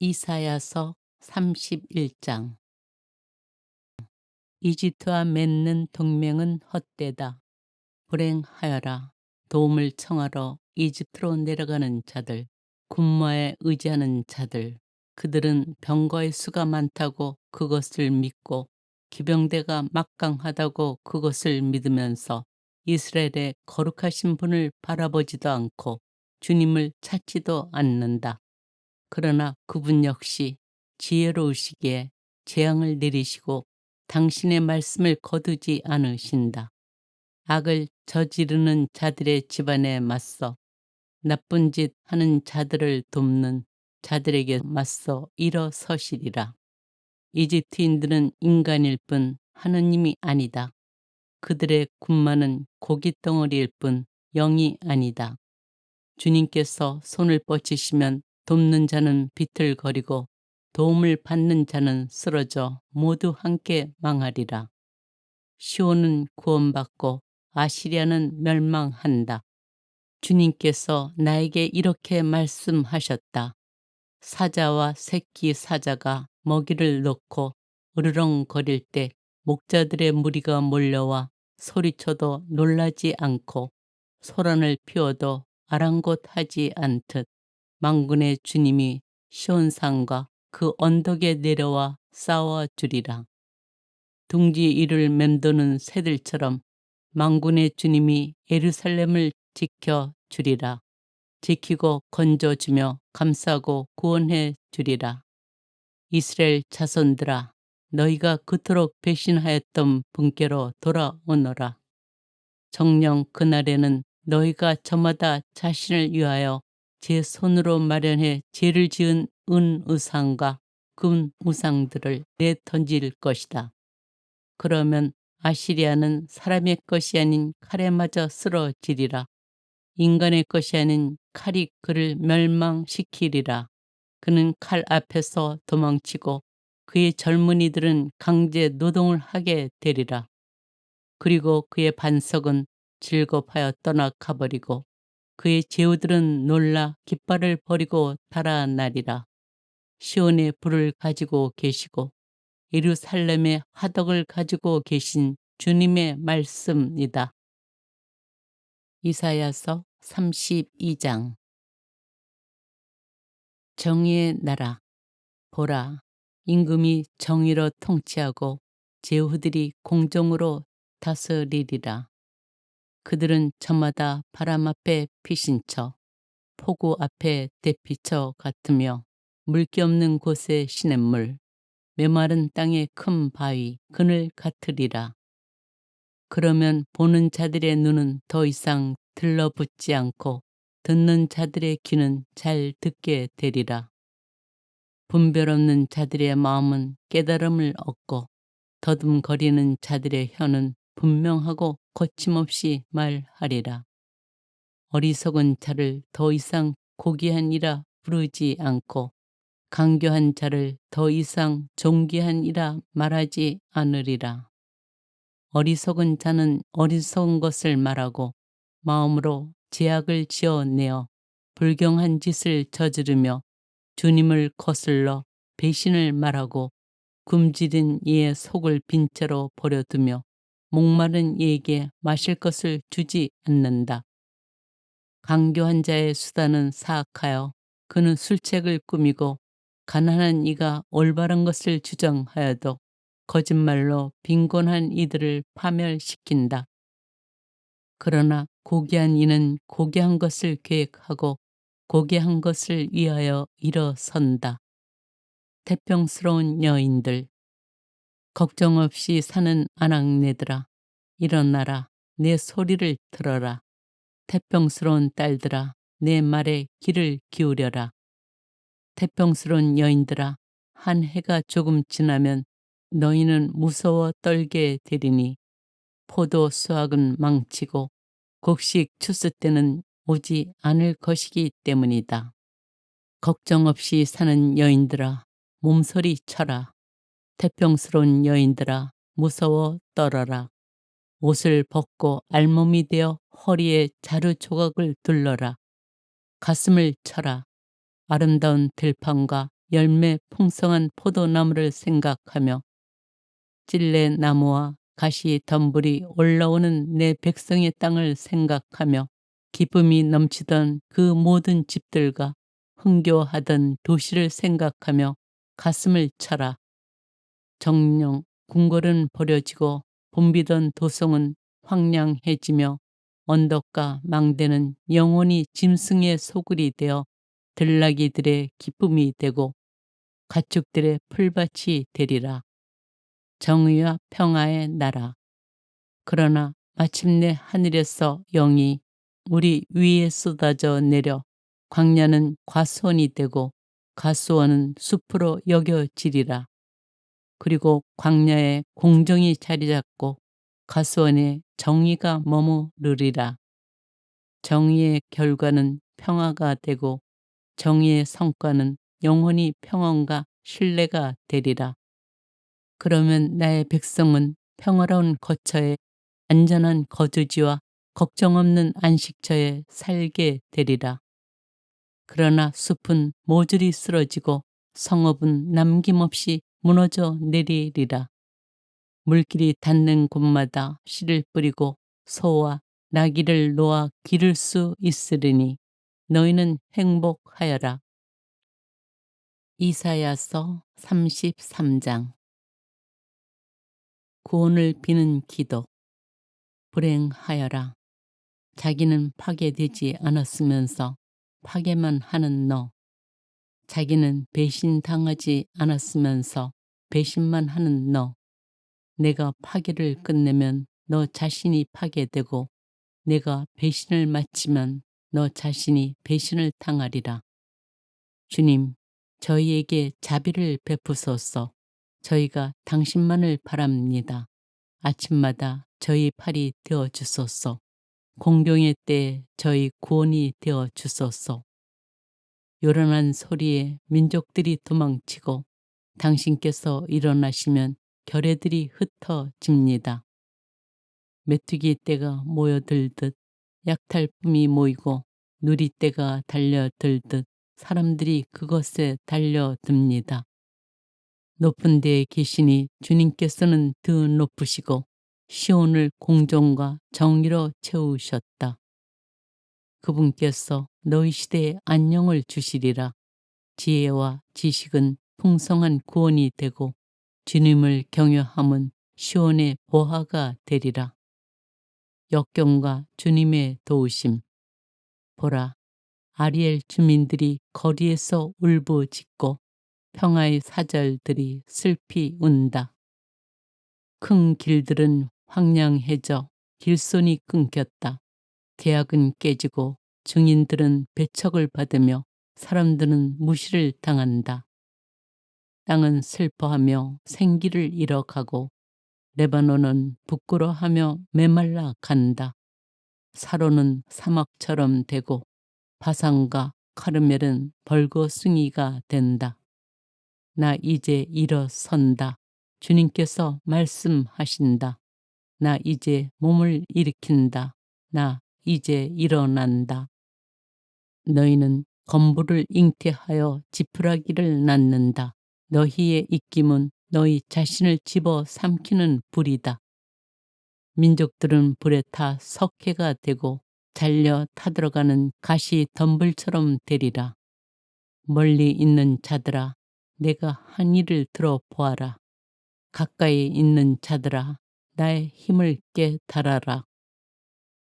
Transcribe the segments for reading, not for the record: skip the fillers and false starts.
이사야서 31장. 이집트와 맺는 동맹은 헛되다. 불행하여라. 도움을 청하러 이집트로 내려가는 자들, 군마에 의지하는 자들. 그들은 병거의 수가 많다고 그것을 믿고 기병대가 막강하다고 그것을 믿으면서 이스라엘의 거룩하신 분을 바라보지도 않고 주님을 찾지도 않는다. 그러나 그분 역시 지혜로우시기에 재앙을 내리시고 당신의 말씀을 거두지 않으신다. 악을 저지르는 자들의 집안에 맞서 나쁜 짓 하는 자들을 돕는 자들에게 맞서 일어서시리라. 이집트인들은 인간일 뿐 하느님이 아니다. 그들의 군마는 고깃덩어리일 뿐 영이 아니다. 주님께서 손을 뻗치시면 돕는 자는 비틀거리고 도움을 받는 자는 쓰러져 모두 함께 망하리라. 시온은 구원받고 아시리아는 멸망한다. 주님께서 나에게 이렇게 말씀하셨다. 사자와 새끼 사자가 먹이를 넣고 으르렁거릴 때 목자들의 무리가 몰려와 소리쳐도 놀라지 않고 소란을 피워도 아랑곳하지 않듯 만군의 주님이 시온산과 그 언덕에 내려와 싸워주리라. 둥지 위를 맴도는 새들처럼 만군의 주님이 예루살렘을 지켜주리라. 지키고 건져주며 감싸고 구원해 주리라. 이스라엘 자손들아, 너희가 그토록 배신하였던 분께로 돌아오너라. 정녕 그날에는 너희가 저마다 자신을 위하여 제 손으로 마련해 죄를 지은 은 우상과 금 우상들을 내던질 것이다. 그러면 아시리아는 사람의 것이 아닌 칼에 맞아 쓰러지리라. 인간의 것이 아닌 칼이 그를 멸망시키리라. 그는 칼 앞에서 도망치고 그의 젊은이들은 강제 노동을 하게 되리라. 그리고 그의 반석은 즐겁하여 떠나가버리고 그의 제후들은 놀라 깃발을 버리고 달아나리라. 시온의 불을 가지고 계시고 예루살렘의 화덕을 가지고 계신 주님의 말씀이다. 이사야서 32장. 정의의 나라. 보라, 임금이 정의로 통치하고 제후들이 공정으로 다스리리라. 그들은 저마다 바람 앞에 피신처, 폭우 앞에 대피처 같으며 물기 없는 곳에 시냇물, 메마른 땅에 큰 바위, 그늘 같으리라. 그러면 보는 자들의 눈은 더 이상 들러붙지 않고 듣는 자들의 귀는 잘 듣게 되리라. 분별 없는 자들의 마음은 깨달음을 얻고 더듬거리는 자들의 혀는 분명하고 거침없이 말하리라. 어리석은 자를 더 이상 고귀한 이라 부르지 않고 강교한 자를 더 이상 존귀한 이라 말하지 않으리라. 어리석은 자는 어리석은 것을 말하고 마음으로 죄악을 지어내어 불경한 짓을 저지르며 주님을 거슬러 배신을 말하고 굶주린 이의 속을 빈 채로 버려두며 목마른 이에게 마실 것을 주지 않는다. 강교한 자의 수단은 사악하여 그는 술책을 꾸미고 가난한 이가 올바른 것을 주장하여도 거짓말로 빈곤한 이들을 파멸시킨다. 그러나 고귀한 이는 고귀한 것을 계획하고 고귀한 것을 위하여 일어선다. 태평스러운 여인들, 걱정 없이 사는 아낙네들아, 일어나라, 내 소리를 들어라. 태평스러운 딸들아, 내 말에 귀를 기울여라. 태평스러운 여인들아, 한 해가 조금 지나면 너희는 무서워 떨게 되리니 포도 수확은 망치고 곡식 추수 때는 오지 않을 것이기 때문이다. 걱정 없이 사는 여인들아, 몸서리 쳐라. 태평스러운 여인들아, 무서워 떨어라. 옷을 벗고 알몸이 되어 허리에 자루 조각을 둘러라. 가슴을 쳐라. 아름다운 들판과 열매 풍성한 포도나무를 생각하며 찔레나무와 가시 덤불이 올라오는 내 백성의 땅을 생각하며 기쁨이 넘치던 그 모든 집들과 흥겨워하던 도시를 생각하며 가슴을 쳐라. 정령 궁궐은 버려지고 붐비던 도성은 황량해지며 언덕과 망대는 영원히 짐승의 소굴이 되어 들나귀들의 기쁨이 되고 가축들의 풀밭이 되리라. 정의와 평화의 나라. 그러나 마침내 하늘에서 영이 우리 위에 쏟아져 내려 광야는 과수원이 되고 가수원은 숲으로 여겨지리라. 그리고 광야에 공정이 자리 잡고 가수원에 정의가 머무르리라. 정의의 결과는 평화가 되고 정의의 성과는 영원히 평온과 신뢰가 되리라. 그러면 나의 백성은 평화로운 거처에 안전한 거주지와 걱정 없는 안식처에 살게 되리라. 그러나 숲은 모조리 쓰러지고 성읍은 남김없이 무너져 내리리라. 물길이 닿는 곳마다 씨를 뿌리고 소와 나귀를 놓아 기를 수 있으리니 너희는 행복하여라. 이사야서 33장. 구원을 비는 기도. 불행하여라. 자기는 파괴되지 않았으면서 파괴만 하는 너. 자기는 배신당하지 않았으면서 배신만 하는 너. 내가 파괴를 끝내면 너 자신이 파괴되고 내가 배신을 마치면 너 자신이 배신을 당하리라. 주님, 저희에게 자비를 베푸소서. 저희가 당신만을 바랍니다. 아침마다 저희 팔이 되어 주소서. 공경의 때에 저희 구원이 되어 주소서. 요란한 소리에 민족들이 도망치고 당신께서 일어나시면 결의들이 흩어집니다. 메뚜기 떼가 모여들듯 약탈품이 모이고 누리떼가 달려들듯 사람들이 그것에 달려듭니다. 높은 데에 계시니 주님께서는 더 높으시고 시온을 공정과 정의로 채우셨다. 그분께서 너희 시대에 안녕을 주시리라. 지혜와 지식은 풍성한 구원이 되고 주님을 경외함은 시온의 보화가 되리라. 역경과 주님의 도우심. 보라, 아리엘 주민들이 거리에서 울부짖고 평화의 사절들이 슬피 운다. 큰 길들은 황량해져 길손이 끊겼다. 계약은 깨지고 증인들은 배척을 받으며 사람들은 무시를 당한다. 땅은 슬퍼하며 생기를 잃어가고 레바논은 부끄러워하며 메말라 간다. 사로는 사막처럼 되고 바산과 카르멜은 벌거숭이가 된다. 나 이제 일어선다. 주님께서 말씀하신다. 나 이제 몸을 일으킨다. 나 이제 일어난다. 너희는 건부를 잉태하여 지푸라기를 낳는다. 너희의 입김은 너희 자신을 집어 삼키는 불이다. 민족들은 불에 타 석회가 되고 잘려 타들어가는 가시 덤불처럼 되리라. 멀리 있는 자들아, 내가 한 일을 들어보아라. 가까이 있는 자들아, 나의 힘을 깨달아라.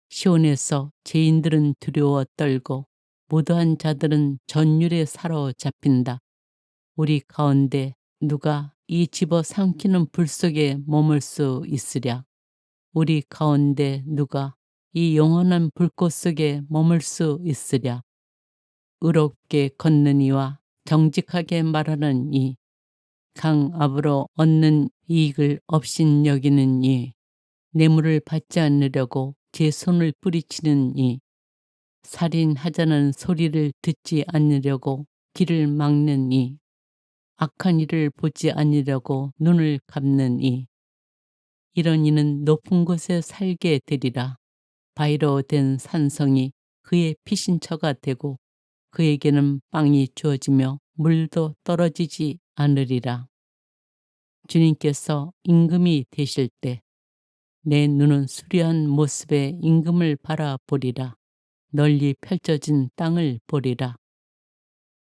시온에서 죄인들은 두려워 떨고 무도한 자들은 전율에 사로잡힌다. 우리 가운데 누가 이 집어 삼키는 불 속에 머물 수 있으랴. 우리 가운데 누가 이 영원한 불꽃 속에 머물 수 있으랴. 의롭게 걷는 이와 정직하게 말하는 이, 강압으로 얻는 이익을 업신여기는 이, 뇌물을 받지 않으려고 제 손을 뿌리치는 이, 살인하자는 소리를 듣지 않으려고 길을 막는 이, 악한 일을 보지 않으려고 눈을 감는 이, 이런 이는 높은 곳에 살게 되리라. 바위로 된 산성이 그의 피신처가 되고 그에게는 빵이 주어지며 물도 떨어지지 않으리라. 주님께서 임금이 되실 때 내 눈은 수려한 모습의 임금을 바라보리라. 널리 펼쳐진 땅을 보리라.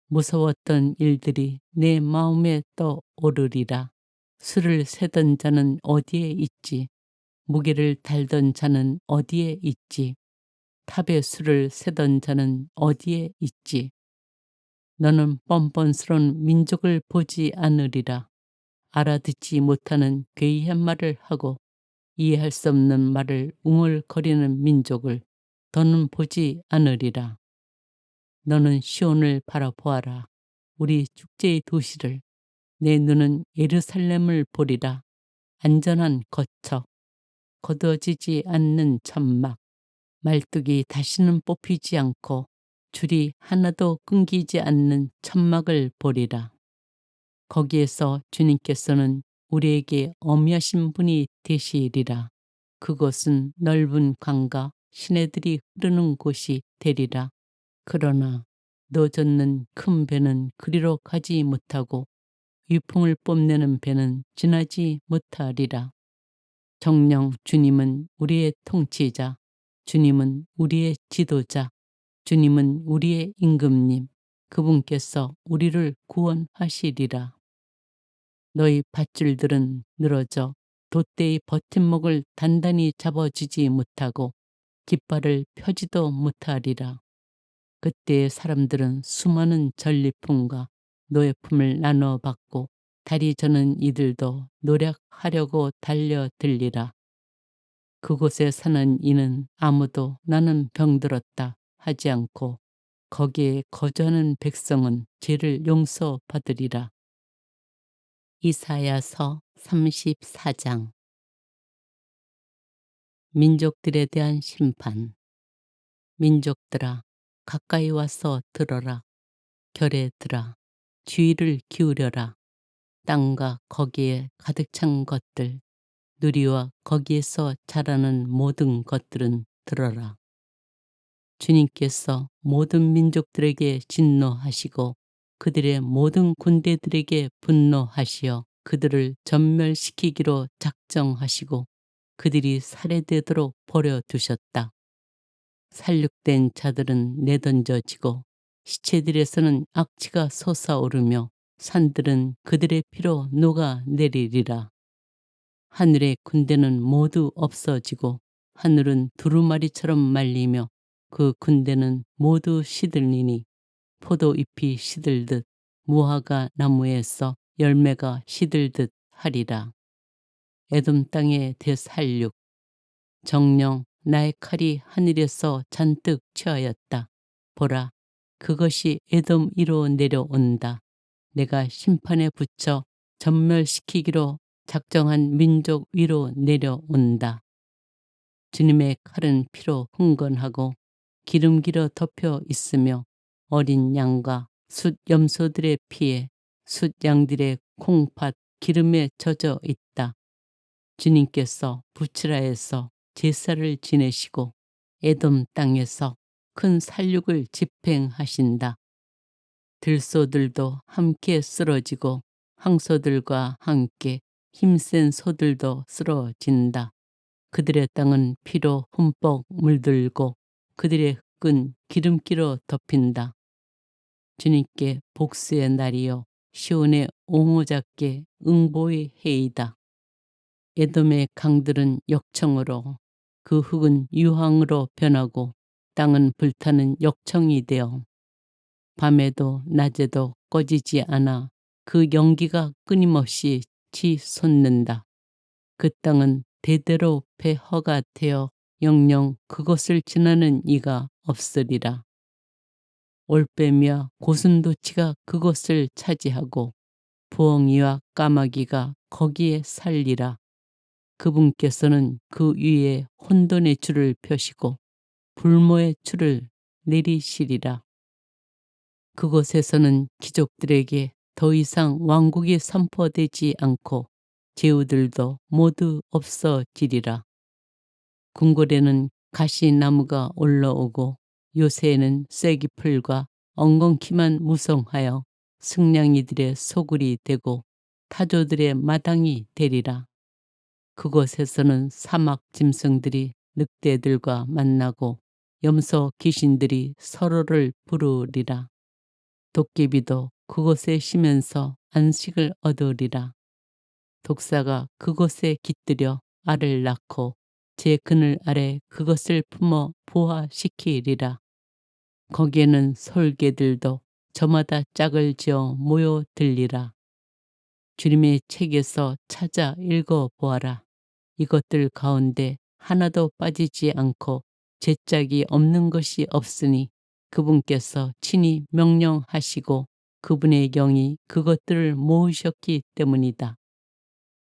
무서웠던 일들이 내 마음에 떠오르리라. 수를 세던 자는 어디에 있지? 무게를 달던 자는 어디에 있지? 탑의 수를 세던 자는 어디에 있지? 너는 뻔뻔스러운 민족을 보지 않으리라. 알아듣지 못하는 괴이한 말을 하고 이해할 수 없는 말을 웅얼거리는 민족을 더는 보지 않으리라. 너는 시온을 바라보아라. 우리 축제의 도시를. 내 눈은 예루살렘을 보리라. 안전한 거처, 거두어지지 않는 천막, 말뚝이 다시는 뽑히지 않고 줄이 하나도 끊기지 않는 천막을 보리라. 거기에서 주님께서는 우리에게 어미하신 분이 되시리라. 그곳은 넓은 강과 시내들이 흐르는 곳이 되리라. 그러나 노젓는 큰 배는 그리로 가지 못하고 위풍을 뽐내는 배는 지나지 못하리라. 정녕 주님은 우리의 통치자, 주님은 우리의 지도자, 주님은 우리의 임금님, 그분께서 우리를 구원하시리라. 너희 밧줄들은 늘어져 돛대의 버팀목을 단단히 잡아주지 못하고 깃발을 펴지도 못하리라. 그때 사람들은 수많은 전리품과 노예품을 나눠 받고 다리 저는 이들도 노력하려고 달려들리라. 그곳에 사는 이는 아무도 나는 병들었다 하지 않고 거기에 거주하는 백성은 죄를 용서받으리라. 이사야서 34장. 민족들에 대한 심판. 민족들아, 가까이 와서 들어라. 결애들아, 주의를 기울여라. 땅과 거기에 가득 찬 것들, 누리와 거기에서 자라는 모든 것들은 들어라. 주님께서 모든 민족들에게 진노하시고 그들의 모든 군대들에게 분노하시어 그들을 전멸시키기로 작정하시고 그들이 살해되도록 버려두셨다. 살육된 자들은 내던져지고 시체들에서는 악취가 솟아오르며 산들은 그들의 피로 녹아내리리라. 하늘의 군대는 모두 없어지고 하늘은 두루마리처럼 말리며 그 군대는 모두 시들리니 포도잎이 시들듯 무화과 나무에서 열매가 시들듯 하리라. 에돔 땅의 대살육. 정녕 나의 칼이 하늘에서 잔뜩 취하였다. 보라, 그것이 에돔 위로 내려온다. 내가 심판에 붙여 전멸시키기로 작정한 민족 위로 내려온다. 주님의 칼은 피로 흥건하고 기름기로 덮여 있으며 어린 양과 숫 염소들의 피에 숫 양들의 콩팥 기름에 젖어 있다. 주님께서 부츠라에서 제사를 지내시고 에돔 땅에서 큰 살육을 집행하신다. 들소들도 함께 쓰러지고 황소들과 함께 힘센 소들도 쓰러진다. 그들의 땅은 피로 흠뻑 물들고 그들의 흙은 기름기로 덮인다. 주님께 복수의 날이요 시온의 옹호자께 응보의 해이다. 에돔의 강들은 역청으로 그 흙은 유황으로 변하고 땅은 불타는 역청이 되어 밤에도 낮에도 꺼지지 않아 그 연기가 끊임없이 치솟는다. 그 땅은 대대로 폐허가 되어 영영 그것을 지나는 이가 없으리라. 올빼미와 고슴도치가 그곳을 차지하고 부엉이와 까마귀가 거기에 살리라. 그분께서는 그 위에 혼돈의 줄을 펴시고 불모의 줄을 내리시리라. 그곳에서는 귀족들에게 더 이상 왕국이 선포되지 않고 제후들도 모두 없어지리라. 궁궐에는 가시나무가 올라오고 요새에는 쐐기풀과 엉겅퀴만 무성하여 승냥이들의 소굴이 되고 타조들의 마당이 되리라. 그곳에서는 사막 짐승들이 늑대들과 만나고 염소 귀신들이 서로를 부르리라. 도깨비도 그곳에 쉬면서 안식을 얻으리라. 독사가 그곳에 깃들여 알을 낳고 제 그늘 아래 그것을 품어 부화시키리라. 거기에는 솔개들도 저마다 짝을 지어 모여들리라. 주님의 책에서 찾아 읽어보아라. 이것들 가운데 하나도 빠지지 않고 제짝이 없는 것이 없으니 그분께서 친히 명령하시고 그분의 영이 그것들을 모으셨기 때문이다.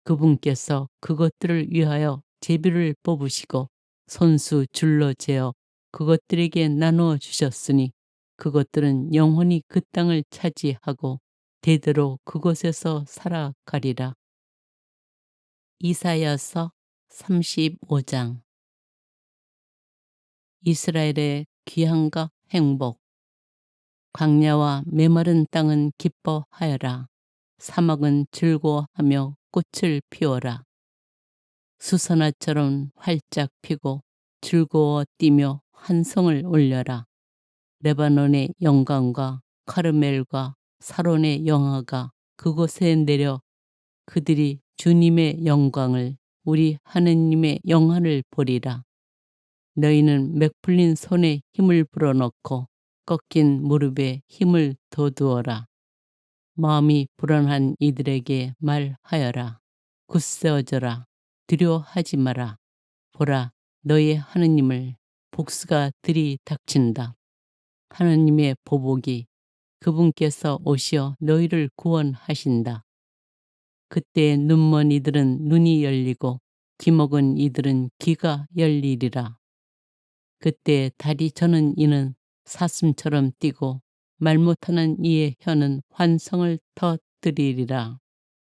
그분께서 그것들을 위하여 제비를 뽑으시고 손수 줄로 재어 그것들에게 나누어 주셨으니 그것들은 영원히 그 땅을 차지하고 대대로 그곳에서 살아가리라. 이사야서 35장. 이스라엘의 귀향과 행복. 광야와 메마른 땅은 기뻐하여라. 사막은 즐거워하며 꽃을 피워라. 수선화처럼 활짝 피고 즐거워 뛰며 환성을 올려라. 레바논의 영광과 카르멜과 사론의 영화가 그곳에 내려 그들이 주님의 영광을 우리 하느님의 영화를 보리라. 너희는 맥풀린 손에 힘을 불어넣고 꺾인 무릎에 힘을 돋우어라. 마음이 불안한 이들에게 말하여라. 굳세어져라. 두려워하지 마라. 보라, 너희 하느님을 복수가 들이닥친다. 하느님의 보복이 그분께서 오시어 너희를 구원하신다. 그때 눈먼 이들은 눈이 열리고 귀먹은 이들은 귀가 열리리라. 그때 다리 저는 이는 사슴처럼 뛰고 말 못하는 이의 혀는 환성을 터뜨리리라.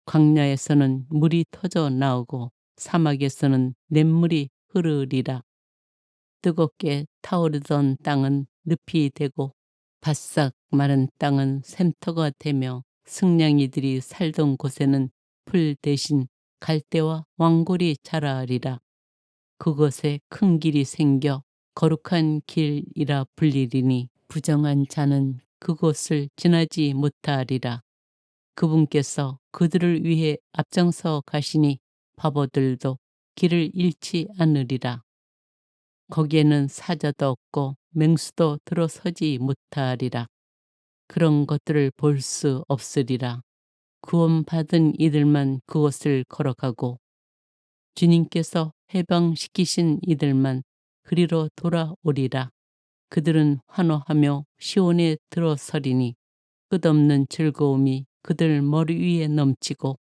광야에서는 물이 터져 나오고 사막에서는 냇물이 흐르리라. 뜨겁게 타오르던 땅은 늪이 되고 바싹 마른 땅은 샘터가 되며 승냥이들이 살던 곳에는 풀 대신 갈대와 왕골이 자라리라. 그곳에 큰 길이 생겨 거룩한 길이라 불리리니 부정한 자는 그곳을 지나지 못하리라. 그분께서 그들을 위해 앞장서 가시니 바보들도 길을 잃지 않으리라. 거기에는 사자도 없고 맹수도 들어서지 못하리라. 그런 것들을 볼 수 없으리라. 구원받은 이들만 그곳을 걸어가고 주님께서 해방시키신 이들만 그리로 돌아오리라. 그들은 환호하며 시온에 들어서리니 끝없는 즐거움이 그들 머리 위에 넘치고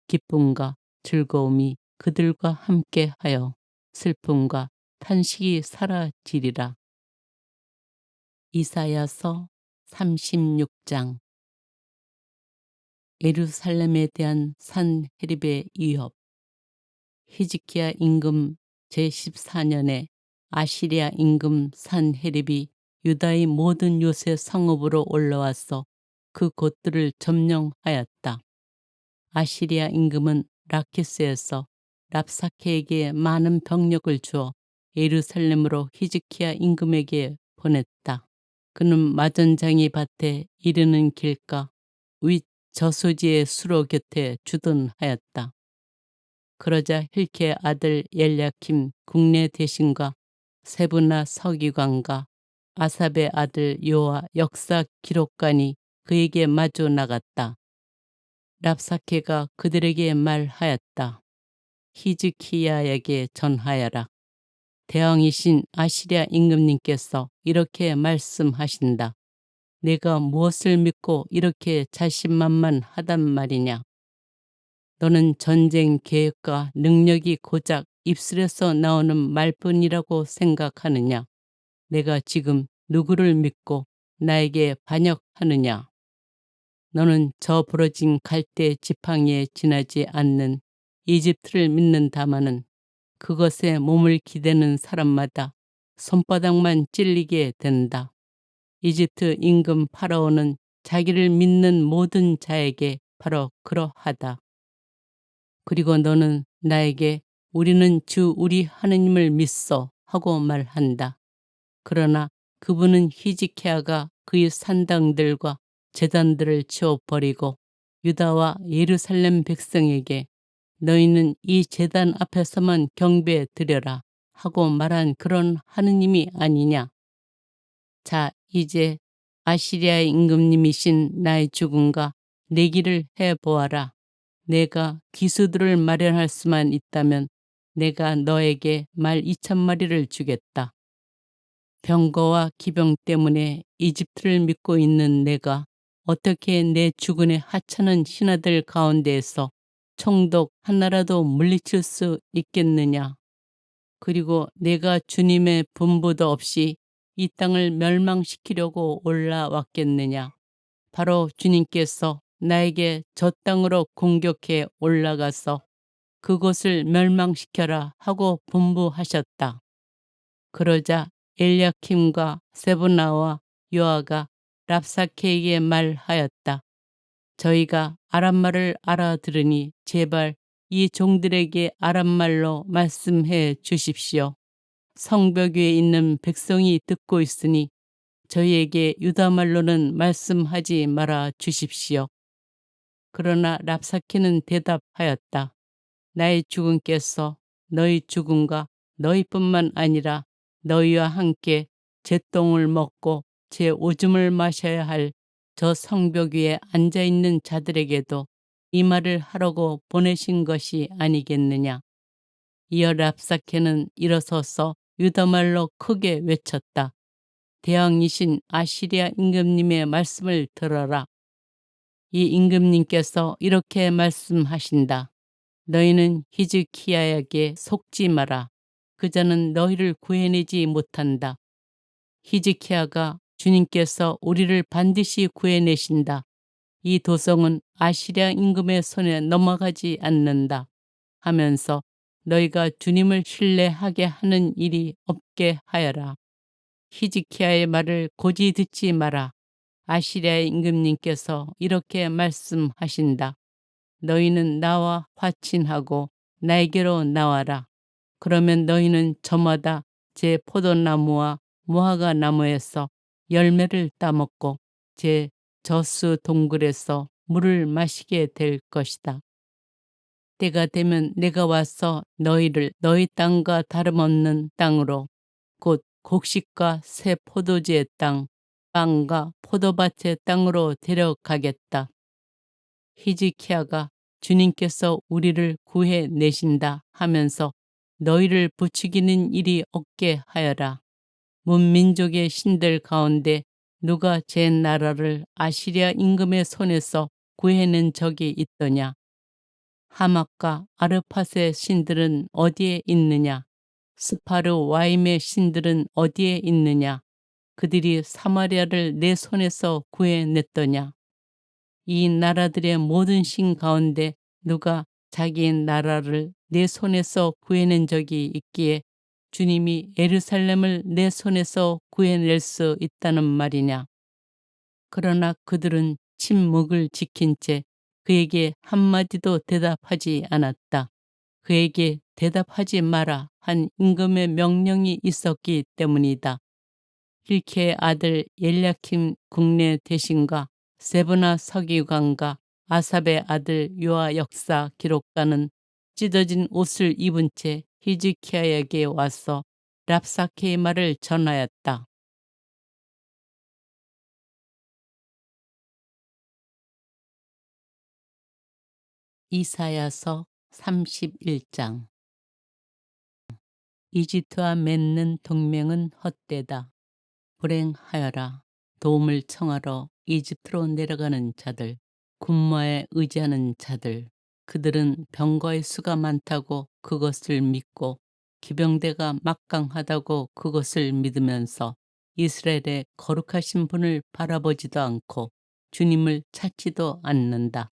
기쁨과 즐거움이 그들과 함께하여 슬픔과 탄식이 사라지리라. 이사야서 36장. 예루살렘에 대한 산헤립의 위협. 히즈키야 임금 제14년에 아시리아 임금 산헤립이 유다의 모든 요새 성읍으로 올라와서 그 곳들을 점령하였다. 아시리아 임금은 라키스에서 랍사케에게 많은 병력을 주어 예루살렘으로 히즈키야 임금에게 보냈다. 그는 마전장이 밭에 이르는 길가 윗 저수지의 수로 곁에 주둔하였다. 그러자 힐케의 아들 엘야킴 국내 대신과 세브나 서기관과 아삽의 아들 요아 역사 기록관이 그에게 마주 나갔다. 랍사케가 그들에게 말하였다. 히즈키야에게 전하여라. 대왕이신 아시리아 임금님께서 이렇게 말씀하신다. 내가 무엇을 믿고 이렇게 자신만만하단 말이냐. 너는 전쟁 계획과 능력이 고작 입술에서 나오는 말뿐이라고 생각하느냐. 내가 지금 누구를 믿고 나에게 반역하느냐. 너는 저 부러진 갈대 지팡이에 지나지 않는 이집트를 믿는다마는 그것에 몸을 기대는 사람마다 손바닥만 찔리게 된다. 이집트 임금 파라오는 자기를 믿는 모든 자에게 바로 그러하다. 그리고 너는 나에게 우리는 주 우리 하느님을 믿소 하고 말한다. 그러나 그분은 히즈키야가 그의 산당들과 제단들을 치워버리고 유다와 예루살렘 백성에게 너희는 이 제단 앞에서만 경배 드려라 하고 말한 그런 하느님이 아니냐. 자, 이제 아시리아의 임금님이신 나의 주군과 내기를 해보아라. 내가 기수들을 마련할 수만 있다면 내가 너에게 말 2,000마리를 주겠다. 병거와 기병 때문에 이집트를 믿고 있는 내가 어떻게 내 주군의 하찮은 신하들 가운데에서 총독 하나라도 물리칠 수 있겠느냐. 그리고 내가 주님의 분부도 없이 이 땅을 멸망시키려고 올라왔겠느냐. 바로 주님께서 나에게 저 땅으로 공격해 올라가서 그곳을 멸망시켜라 하고 분부하셨다. 그러자 엘야킴과 세브나와 요아가 랍사케에게 말하였다. 저희가 아람말을 알아들으니 제발 이 종들에게 아람말로 말씀해 주십시오. 성벽 위에 있는 백성이 듣고 있으니 저희에게 유다말로는 말씀하지 말아 주십시오. 그러나 랍사케는 대답하였다. 나의 주군께서 너희 주군과 너희뿐만 아니라 너희와 함께 제 똥을 먹고 제 오줌을 마셔야 할 저 성벽 위에 앉아있는 자들에게도 이 말을 하라고 보내신 것이 아니겠느냐. 이어 랍사케는 일어서서 유다말로 크게 외쳤다. 대왕이신 아시리아 임금님의 말씀을 들어라. 이 임금님께서 이렇게 말씀하신다. 너희는 히즈키야에게 속지 마라. 그자는 너희를 구해내지 못한다. 히즈키야가 주님께서 우리를 반드시 구해내신다. 이 도성은 아시리아 임금의 손에 넘어가지 않는다 하면서 너희가 주님을 신뢰하게 하는 일이 없게 하여라. 히즈키야의 말을 고지 듣지 마라. 아시리아의 임금님께서 이렇게 말씀하신다. 너희는 나와 화친하고 나에게로 나와라. 그러면 너희는 저마다 제 포도나무와 무화과 나무에서 열매를 따먹고 제 젖수 동굴에서 물을 마시게 될 것이다. 때가 되면 내가 와서 너희를 너희 땅과 다름없는 땅으로 곧 곡식과 새 포도주의 땅, 빵과 포도밭의 땅으로 데려가겠다. 히즈키야가 주님께서 우리를 구해내신다 하면서 너희를 부추기는 일이 없게 하여라. 문민족의 신들 가운데 누가 제 나라를 아시리아 임금의 손에서 구해낸 적이 있더냐. 하막과 아르팟의 신들은 어디에 있느냐. 스파르 와임의 신들은 어디에 있느냐. 그들이 사마리아를 내 손에서 구해냈더냐. 이 나라들의 모든 신 가운데 누가 자기 나라를 내 손에서 구해낸 적이 있기에 주님이 예루살렘을 내 손에서 구해낼 수 있다는 말이냐. 그러나 그들은 침묵을 지킨 채 그에게 한마디도 대답하지 않았다. 그에게 대답하지 마라 한 임금의 명령이 있었기 때문이다. 힐키의 아들 엘야킴 국내 대신과 세브나 서기관과 아삽의 아들 요아 역사 기록가는 찢어진 옷을 입은 채 히즈키야에게 와서 랍사케의 말을 전하였다. 이사야서 31장. 이집트와 맺는 동맹은 헛되다. 불행하여라. 도움을 청하러 이집트로 내려가는 자들, 군마에 의지하는 자들, 그들은 병거의 수가 많다고 그것을 믿고 기병대가 막강하다고 그것을 믿으면서 이스라엘의 거룩하신 분을 바라보지도 않고 주님을 찾지도 않는다.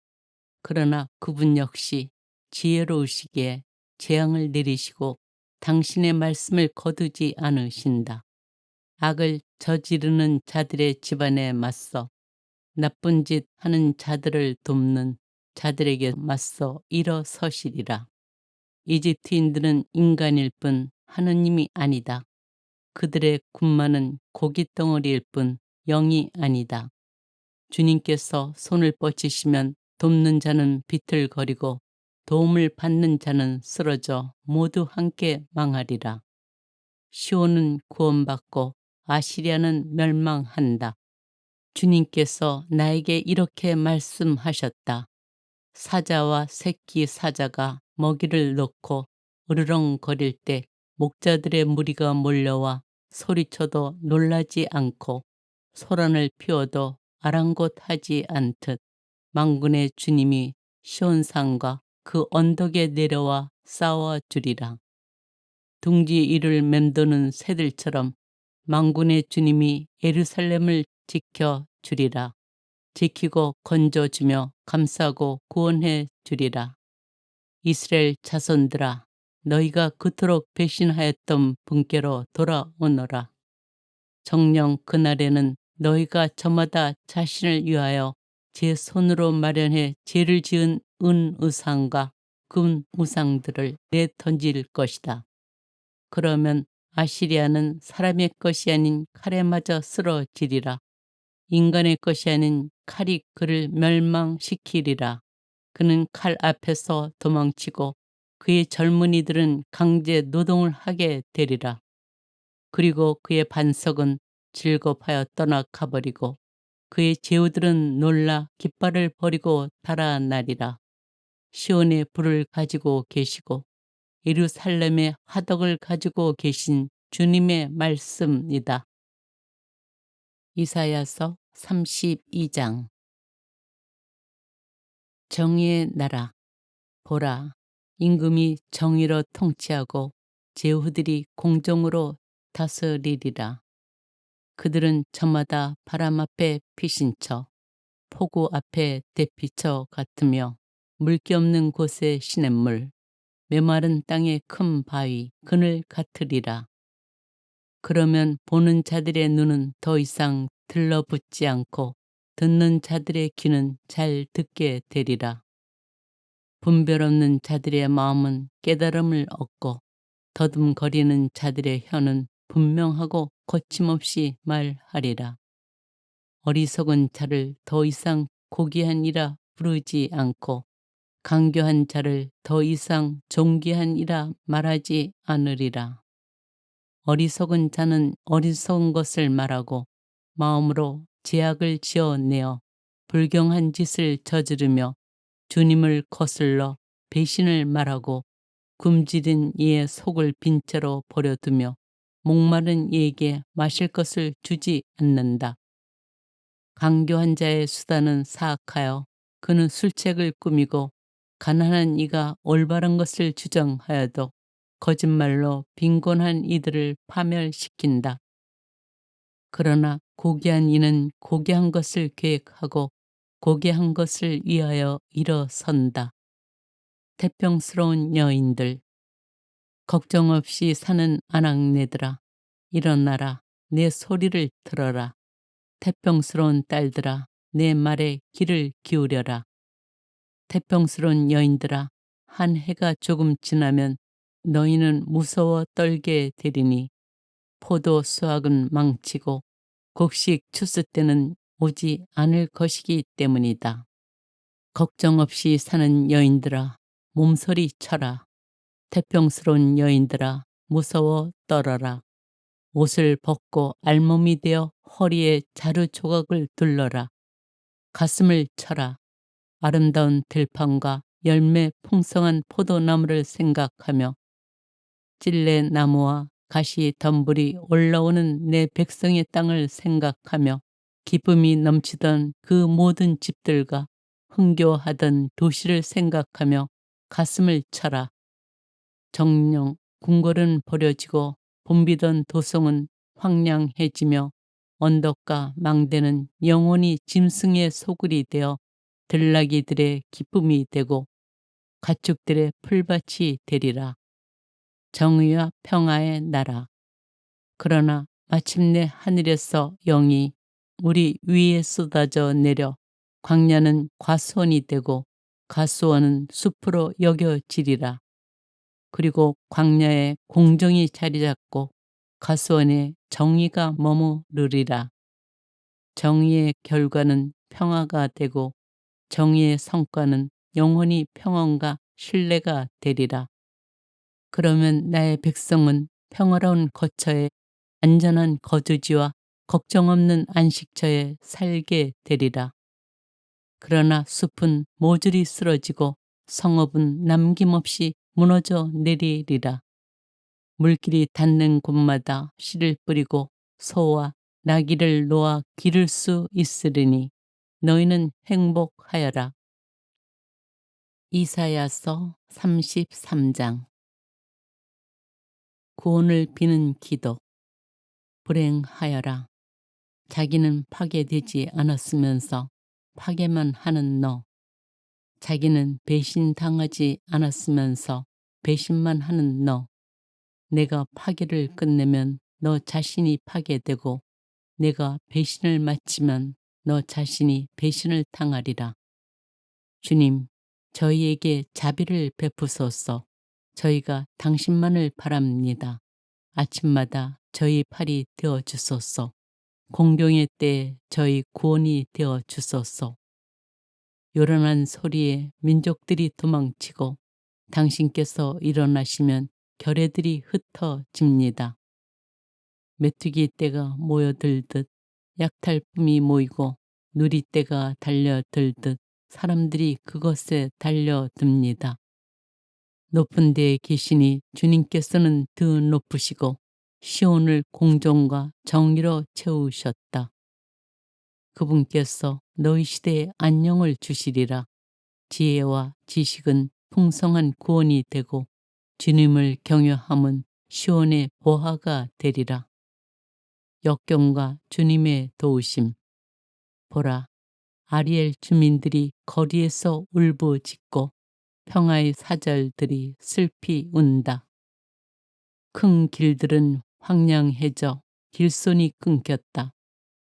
그러나 그분 역시 지혜로우시기에 재앙을 내리시고 당신의 말씀을 거두지 않으신다. 악을 저지르는 자들의 집안에 맞서 나쁜 짓 하는 자들을 돕는 자들에게 맞서 일어서시리라. 이집트인들은 인간일 뿐 하느님이 아니다. 그들의 군마는 고깃덩어리일 뿐 영이 아니다. 주님께서 손을 뻗치시면 돕는 자는 비틀거리고 도움을 받는 자는 쓰러져 모두 함께 망하리라. 시온은 구원받고 아시리아는 멸망한다. 주님께서 나에게 이렇게 말씀하셨다. 사자와 새끼 사자가 먹이를 넣고 으르렁거릴 때 목자들의 무리가 몰려와 소리쳐도 놀라지 않고 소란을 피워도 아랑곳하지 않듯 만군의 주님이 시온산과 그 언덕에 내려와 싸워주리라. 둥지 위를 맴도는 새들처럼 만군의 주님이 예루살렘을 지켜주리라. 지키고 건져주며 감싸고 구원해 주리라. 이스라엘 자손들아, 너희가 그토록 배신하였던 분께로 돌아오너라. 정녕 그날에는 너희가 저마다 자신을 위하여 제 손으로 마련해 죄를 지은 은 우상과 금 우상들을 내던질 것이다. 그러면 아시리아는 사람의 것이 아닌 칼에 맞아 쓰러지리라. 인간의 것이 아닌 칼이 그를 멸망시키리라. 그는 칼 앞에서 도망치고 그의 젊은이들은 강제 노동을 하게 되리라. 그리고 그의 반석은 즐겁하여 떠나가버리고 그의 제후들은 놀라 깃발을 버리고 달아나리라. 시온의 불을 가지고 계시고 예루살렘의 화덕을 가지고 계신 주님의 말씀이다. 이사야서 32장. 정의의 나라. 보라, 임금이 정의로 통치하고 제후들이 공정으로 다스리리라. 그들은 저마다 바람 앞에 피신처 폭우 앞에 대피처 같으며 물기 없는 곳에 시냇물 메마른 땅에 큰 바위 그늘 같으리라. 그러면 보는 자들의 눈은 더 이상 들러붙지 않고 듣는 자들의 귀는 잘 듣게 되리라. 분별 없는 자들의 마음은 깨달음을 얻고 더듬거리는 자들의 혀는 분명하고 거침없이 말하리라. 어리석은 자를 더 이상 고귀한 이라 부르지 않고 강교한 자를 더 이상 존귀한 이라 말하지 않으리라. 어리석은 자는 어리석은 것을 말하고 마음으로 죄악을 지어내어 불경한 짓을 저지르며 주님을 거슬러 배신을 말하고 굶주린 이의 속을 빈 채로 버려두며 목마른 이에게 마실 것을 주지 않는다. 강교한 자의 수단은 사악하여 그는 술책을 꾸미고 가난한 이가 올바른 것을 주장하여도 거짓말로 빈곤한 이들을 파멸시킨다. 그러나 고귀한 이는 고귀한 것을 계획하고 고귀한 것을 위하여 일어선다. 태평스러운 여인들, 걱정 없이 사는 아낙네들아, 일어나라, 내 소리를 들어라. 태평스러운 딸들아, 내 말에 귀를 기울여라. 태평스러운 여인들아, 한 해가 조금 지나면 너희는 무서워 떨게 되리니 포도 수확은 망치고 곡식 추수 때는 오지 않을 것이기 때문이다. 걱정 없이 사는 여인들아, 몸서리 쳐라. 태평스러운 여인들아, 무서워 떨어라. 옷을 벗고 알몸이 되어 허리에 자루 조각을 둘러라. 가슴을 쳐라. 아름다운 들판과 열매 풍성한 포도나무를 생각하며 찔레나무와 가시 덤불이 올라오는 내 백성의 땅을 생각하며 기쁨이 넘치던 그 모든 집들과 흥겨워하던 도시를 생각하며 가슴을 쳐라. 정령 궁궐은 버려지고 붐비던 도성은 황량해지며 언덕과 망대는 영원히 짐승의 소굴이 되어 들나귀들의 기쁨이 되고 가축들의 풀밭이 되리라. 정의와 평화의 나라. 그러나 마침내 하늘에서 영이 우리 위에 쏟아져 내려 광야는 과수원이 되고 과수원은 숲으로 여겨지리라. 그리고 광야에 공정이 자리 잡고 과수원에 정의가 머무르리라. 정의의 결과는 평화가 되고 정의의 성과는 영원히 평온과 신뢰가 되리라. 그러면 나의 백성은 평화로운 거처에 안전한 거주지와 걱정 없는 안식처에 살게 되리라. 그러나 숲은 모조리 쓰러지고 성읍은 남김없이 무너져 내리리라. 물길이 닿는 곳마다 씨를 뿌리고 소와 나귀를 놓아 기를 수 있으리니 너희는 행복하여라. 이사야서 33장. 구원을 비는 기도. 불행하여라. 자기는 파괴되지 않았으면서 파괴만 하는 너. 자기는 배신당하지 않았으면서 배신만 하는 너. 내가 파괴를 끝내면 너 자신이 파괴되고 내가 배신을 마치면 너 자신이 배신을 당하리라. 주님, 저희에게 자비를 베푸소서. 저희가 당신만을 바랍니다. 아침마다 저희 팔이 되어 주소서. 공경의 때에 저희 구원이 되어 주소서. 요란한 소리에 민족들이 도망치고 당신께서 일어나시면 결의들이 흩어집니다. 메뚜기 떼가 모여들듯 약탈품이 모이고 누리떼가 달려들듯 사람들이 그것에 달려듭니다. 높은 데에 계시니 주님께서는 더 높으시고 시온을 공정과 정의로 채우셨다. 그분께서 너희 시대에 안녕을 주시리라. 지혜와 지식은 풍성한 구원이 되고 주님을 경외함은 시온의 보화가 되리라. 역경과 주님의 도우심. 보라, 아리엘 주민들이 거리에서 울부짖고 평화의 사절들이 슬피 운다. 큰 길들은 황량해져 길손이 끊겼다.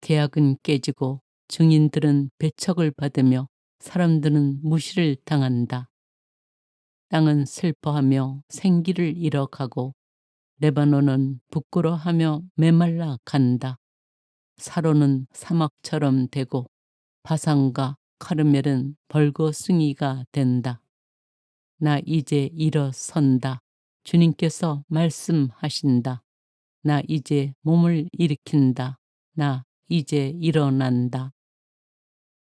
계약은 깨지고 증인들은 배척을 받으며 사람들은 무시를 당한다. 땅은 슬퍼하며 생기를 잃어가고 레바논은 부끄러워하며 메말라 간다. 사로는 사막처럼 되고 바산과 카르멜은 벌거숭이가 된다. 나 이제 일어선다. 주님께서 말씀하신다. 나 이제 몸을 일으킨다. 나 이제 일어난다.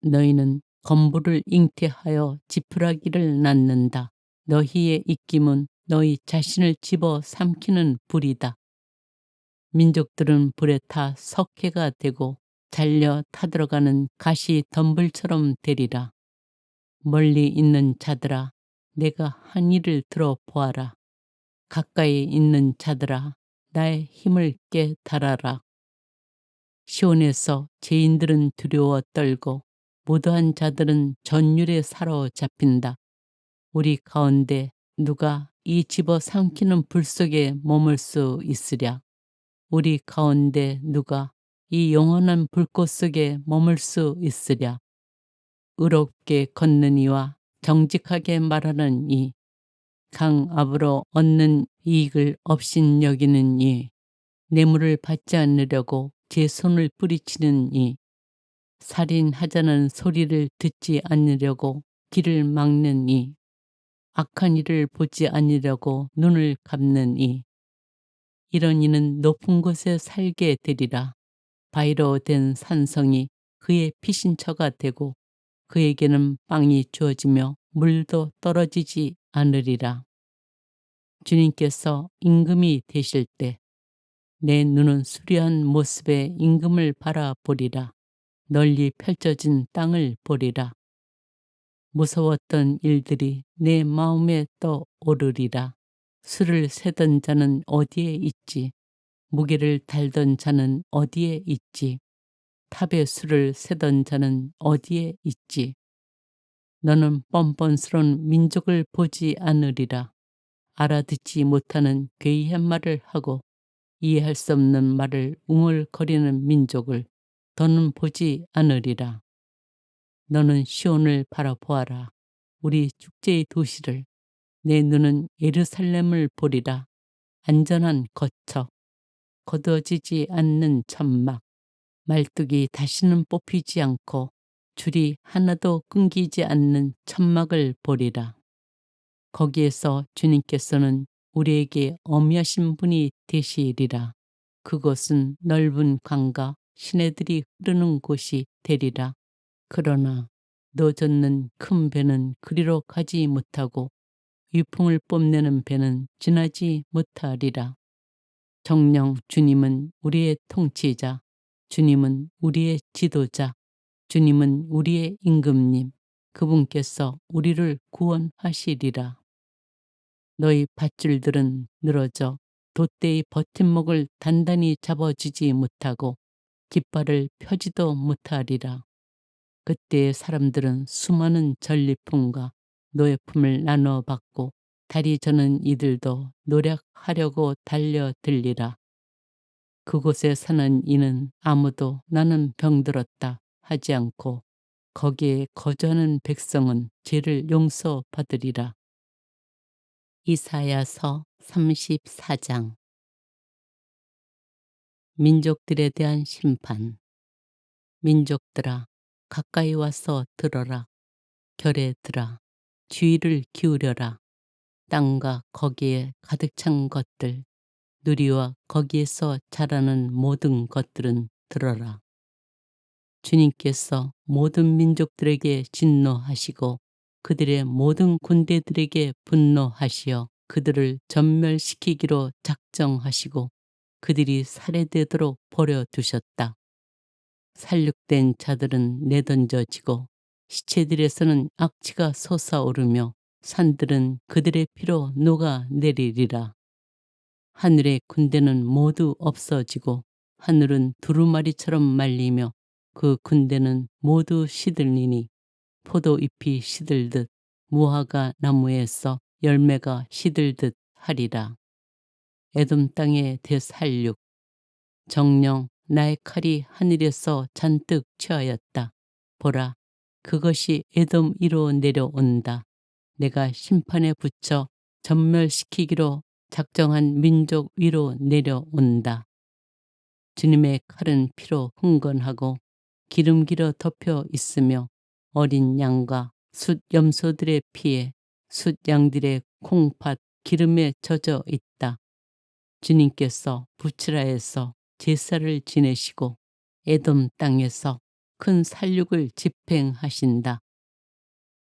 너희는 건부를 잉태하여 지푸라기를 낳는다. 너희의 입김은 너희 자신을 집어 삼키는 불이다. 민족들은 불에 타 석회가 되고 잘려 타들어가는 가시 덤불처럼 되리라. 멀리 있는 자들아, 내가 한 일을 들어보아라. 가까이 있는 자들아, 나의 힘을 깨달아라. 시온에서 죄인들은 두려워 떨고 무도한 자들은 전율에 사로잡힌다. 우리 가운데 누가 이 집어 삼키는 불 속에 머물 수 있으랴? 우리 가운데 누가 이 영원한 불꽃 속에 머물 수 있으랴? 의롭게 걷는 이와 정직하게 말하는 이, 강압으로 얻는 이익을 업신여기는 이, 뇌물을 받지 않으려고 제 손을 뿌리치는 이, 살인하자는 소리를 듣지 않으려고 길을 막는 이, 악한 일을 보지 않으려고 눈을 감는 이, 이런 이는 높은 곳에 살게 되리라. 바위로 된 산성이 그의 피신처가 되고 그에게는 빵이 주어지며 물도 떨어지지 않으리라. 주님께서 임금이 되실 때 내 눈은 수려한 모습의 임금을 바라보리라. 널리 펼쳐진 땅을 보리라. 무서웠던 일들이 내 마음에 떠오르리라. 수를 세던 자는 어디에 있지? 무게를 달던 자는 어디에 있지? 탑의 수를 세던 자는 어디에 있지? 너는 뻔뻔스러운 민족을 보지 않으리라. 알아듣지 못하는 괴이한 말을 하고 이해할 수 없는 말을 웅얼거리는 민족을 더는 보지 않으리라. 너는 시온을 바라보아라. 우리 축제의 도시를. 내 눈은 예루살렘을 보리라. 안전한 거처, 거두어지지 않는 천막, 말뚝이 다시는 뽑히지 않고 줄이 하나도 끊기지 않는 천막을 보리라. 거기에서 주님께서는 우리에게 어미하신 분이 되시리라. 그곳은 넓은 강과 시내들이 흐르는 곳이 되리라. 그러나 노젓는 큰 배는 그리로 가지 못하고 위풍을 뽐내는 배는 지나지 못하리라. 정녕 주님은 우리의 통치자, 주님은 우리의 지도자, 주님은 우리의 임금님, 그분께서 우리를 구원하시리라. 너희 밧줄들은 늘어져 돛대의 버팀목을 단단히 잡아주지 못하고 깃발을 펴지도 못하리라. 그때 사람들은 수많은 전리품과 노예품을 나눠 받고 다리 저는 이들도 노력하려고 달려들리라. 그곳에 사는 이는 아무도 나는 병들었다 하지 않고 거기에 거주하는 백성은 죄를 용서받으리라. 이사야서 34장. 민족들에 대한 심판. 민족들아, 가까이 와서 들어라. 결애들아, 주의를 기울여라. 땅과 거기에 가득 찬 것들, 누리와 거기에서 자라는 모든 것들은 들어라. 주님께서 모든 민족들에게 진노하시고 그들의 모든 군대들에게 분노하시어 그들을 전멸시키기로 작정하시고 그들이 살해되도록 버려두셨다. 살육된 자들은 내던져지고 시체들에서는 악취가 솟아오르며 산들은 그들의 피로 녹아내리리라. 하늘의 군대는 모두 없어지고 하늘은 두루마리처럼 말리며 그 군대는 모두 시들리니 포도잎이 시들듯 무화과 나무에서 열매가 시들듯 하리라. 에돔 땅의 대살육. 정녕 나의 칼이 하늘에서 잔뜩 취하였다. 보라, 그것이 에돔 위로 내려온다. 내가 심판에 붙여 전멸시키기로 작정한 민족 위로 내려온다. 주님의 칼은 피로 흥건하고 기름기로 덮여 있으며 어린 양과 숫 염소들의 피에 숫 양들의 콩팥 기름에 젖어 있다. 주님께서 부츠라에서 제사를 지내시고 에돔 땅에서 큰 살육을 집행하신다.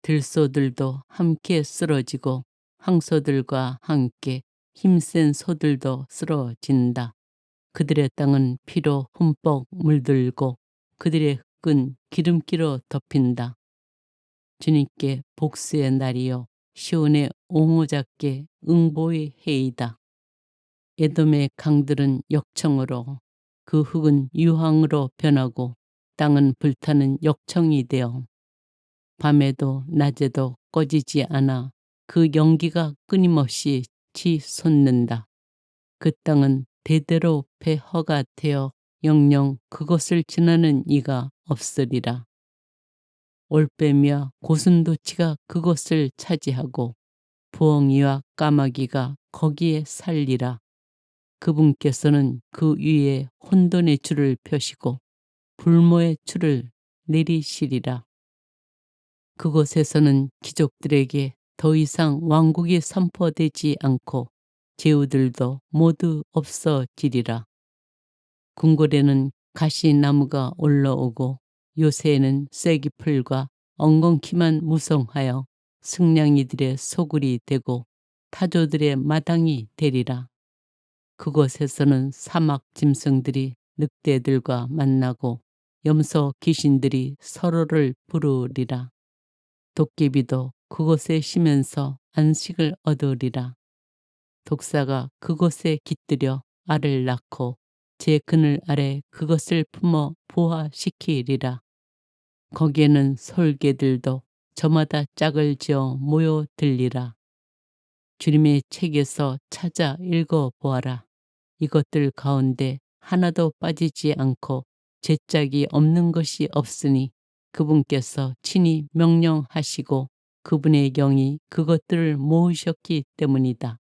들소들도 함께 쓰러지고 황소들과 함께 힘센 소들도 쓰러진다. 그들의 땅은 피로 흠뻑 물들고 그들의 흙은 기름기로 덮인다. 주님께 복수의 날이요 시온의 옹호자께 응보의 해이다. 에돔의 강들은 역청으로 그 흙은 유황으로 변하고 땅은 불타는 역청이 되어 밤에도 낮에도 꺼지지 않아 그 연기가 끊임없이 치솟는다. 그 땅은 대대로 폐허가 되어 영영 그것을 지나는 이가 없으리라. 올빼미와 고슴도치가 그곳을 차지하고 부엉이와 까마귀가 거기에 살리라. 그분께서는 그 위에 혼돈의 줄을 펴시고 불모의 줄을 내리시리라. 그곳에서는 귀족들에게 더 이상 왕국이 선포되지 않고 제후들도 모두 없어지리라. 궁궐에는 가시나무가 올라오고 요새에는 쐐기풀과 엉겅퀴만 무성하여 승냥이들의 소굴이 되고 타조들의 마당이 되리라. 그곳에서는 사막 짐승들이 늑대들과 만나고 염소 귀신들이 서로를 부르리라. 도깨비도 그곳에 쉬면서 안식을 얻으리라. 독사가 그곳에 깃들여 알을 낳고 제 그늘 아래 그것을 품어 부화시키리라. 거기에는 솔개들도 저마다 짝을 지어 모여들리라. 주님의 책에서 찾아 읽어보아라. 이것들 가운데 하나도 빠지지 않고 제짝이 없는 것이 없으니 그분께서 친히 명령하시고 그분의 영이 그것들을 모으셨기 때문이다.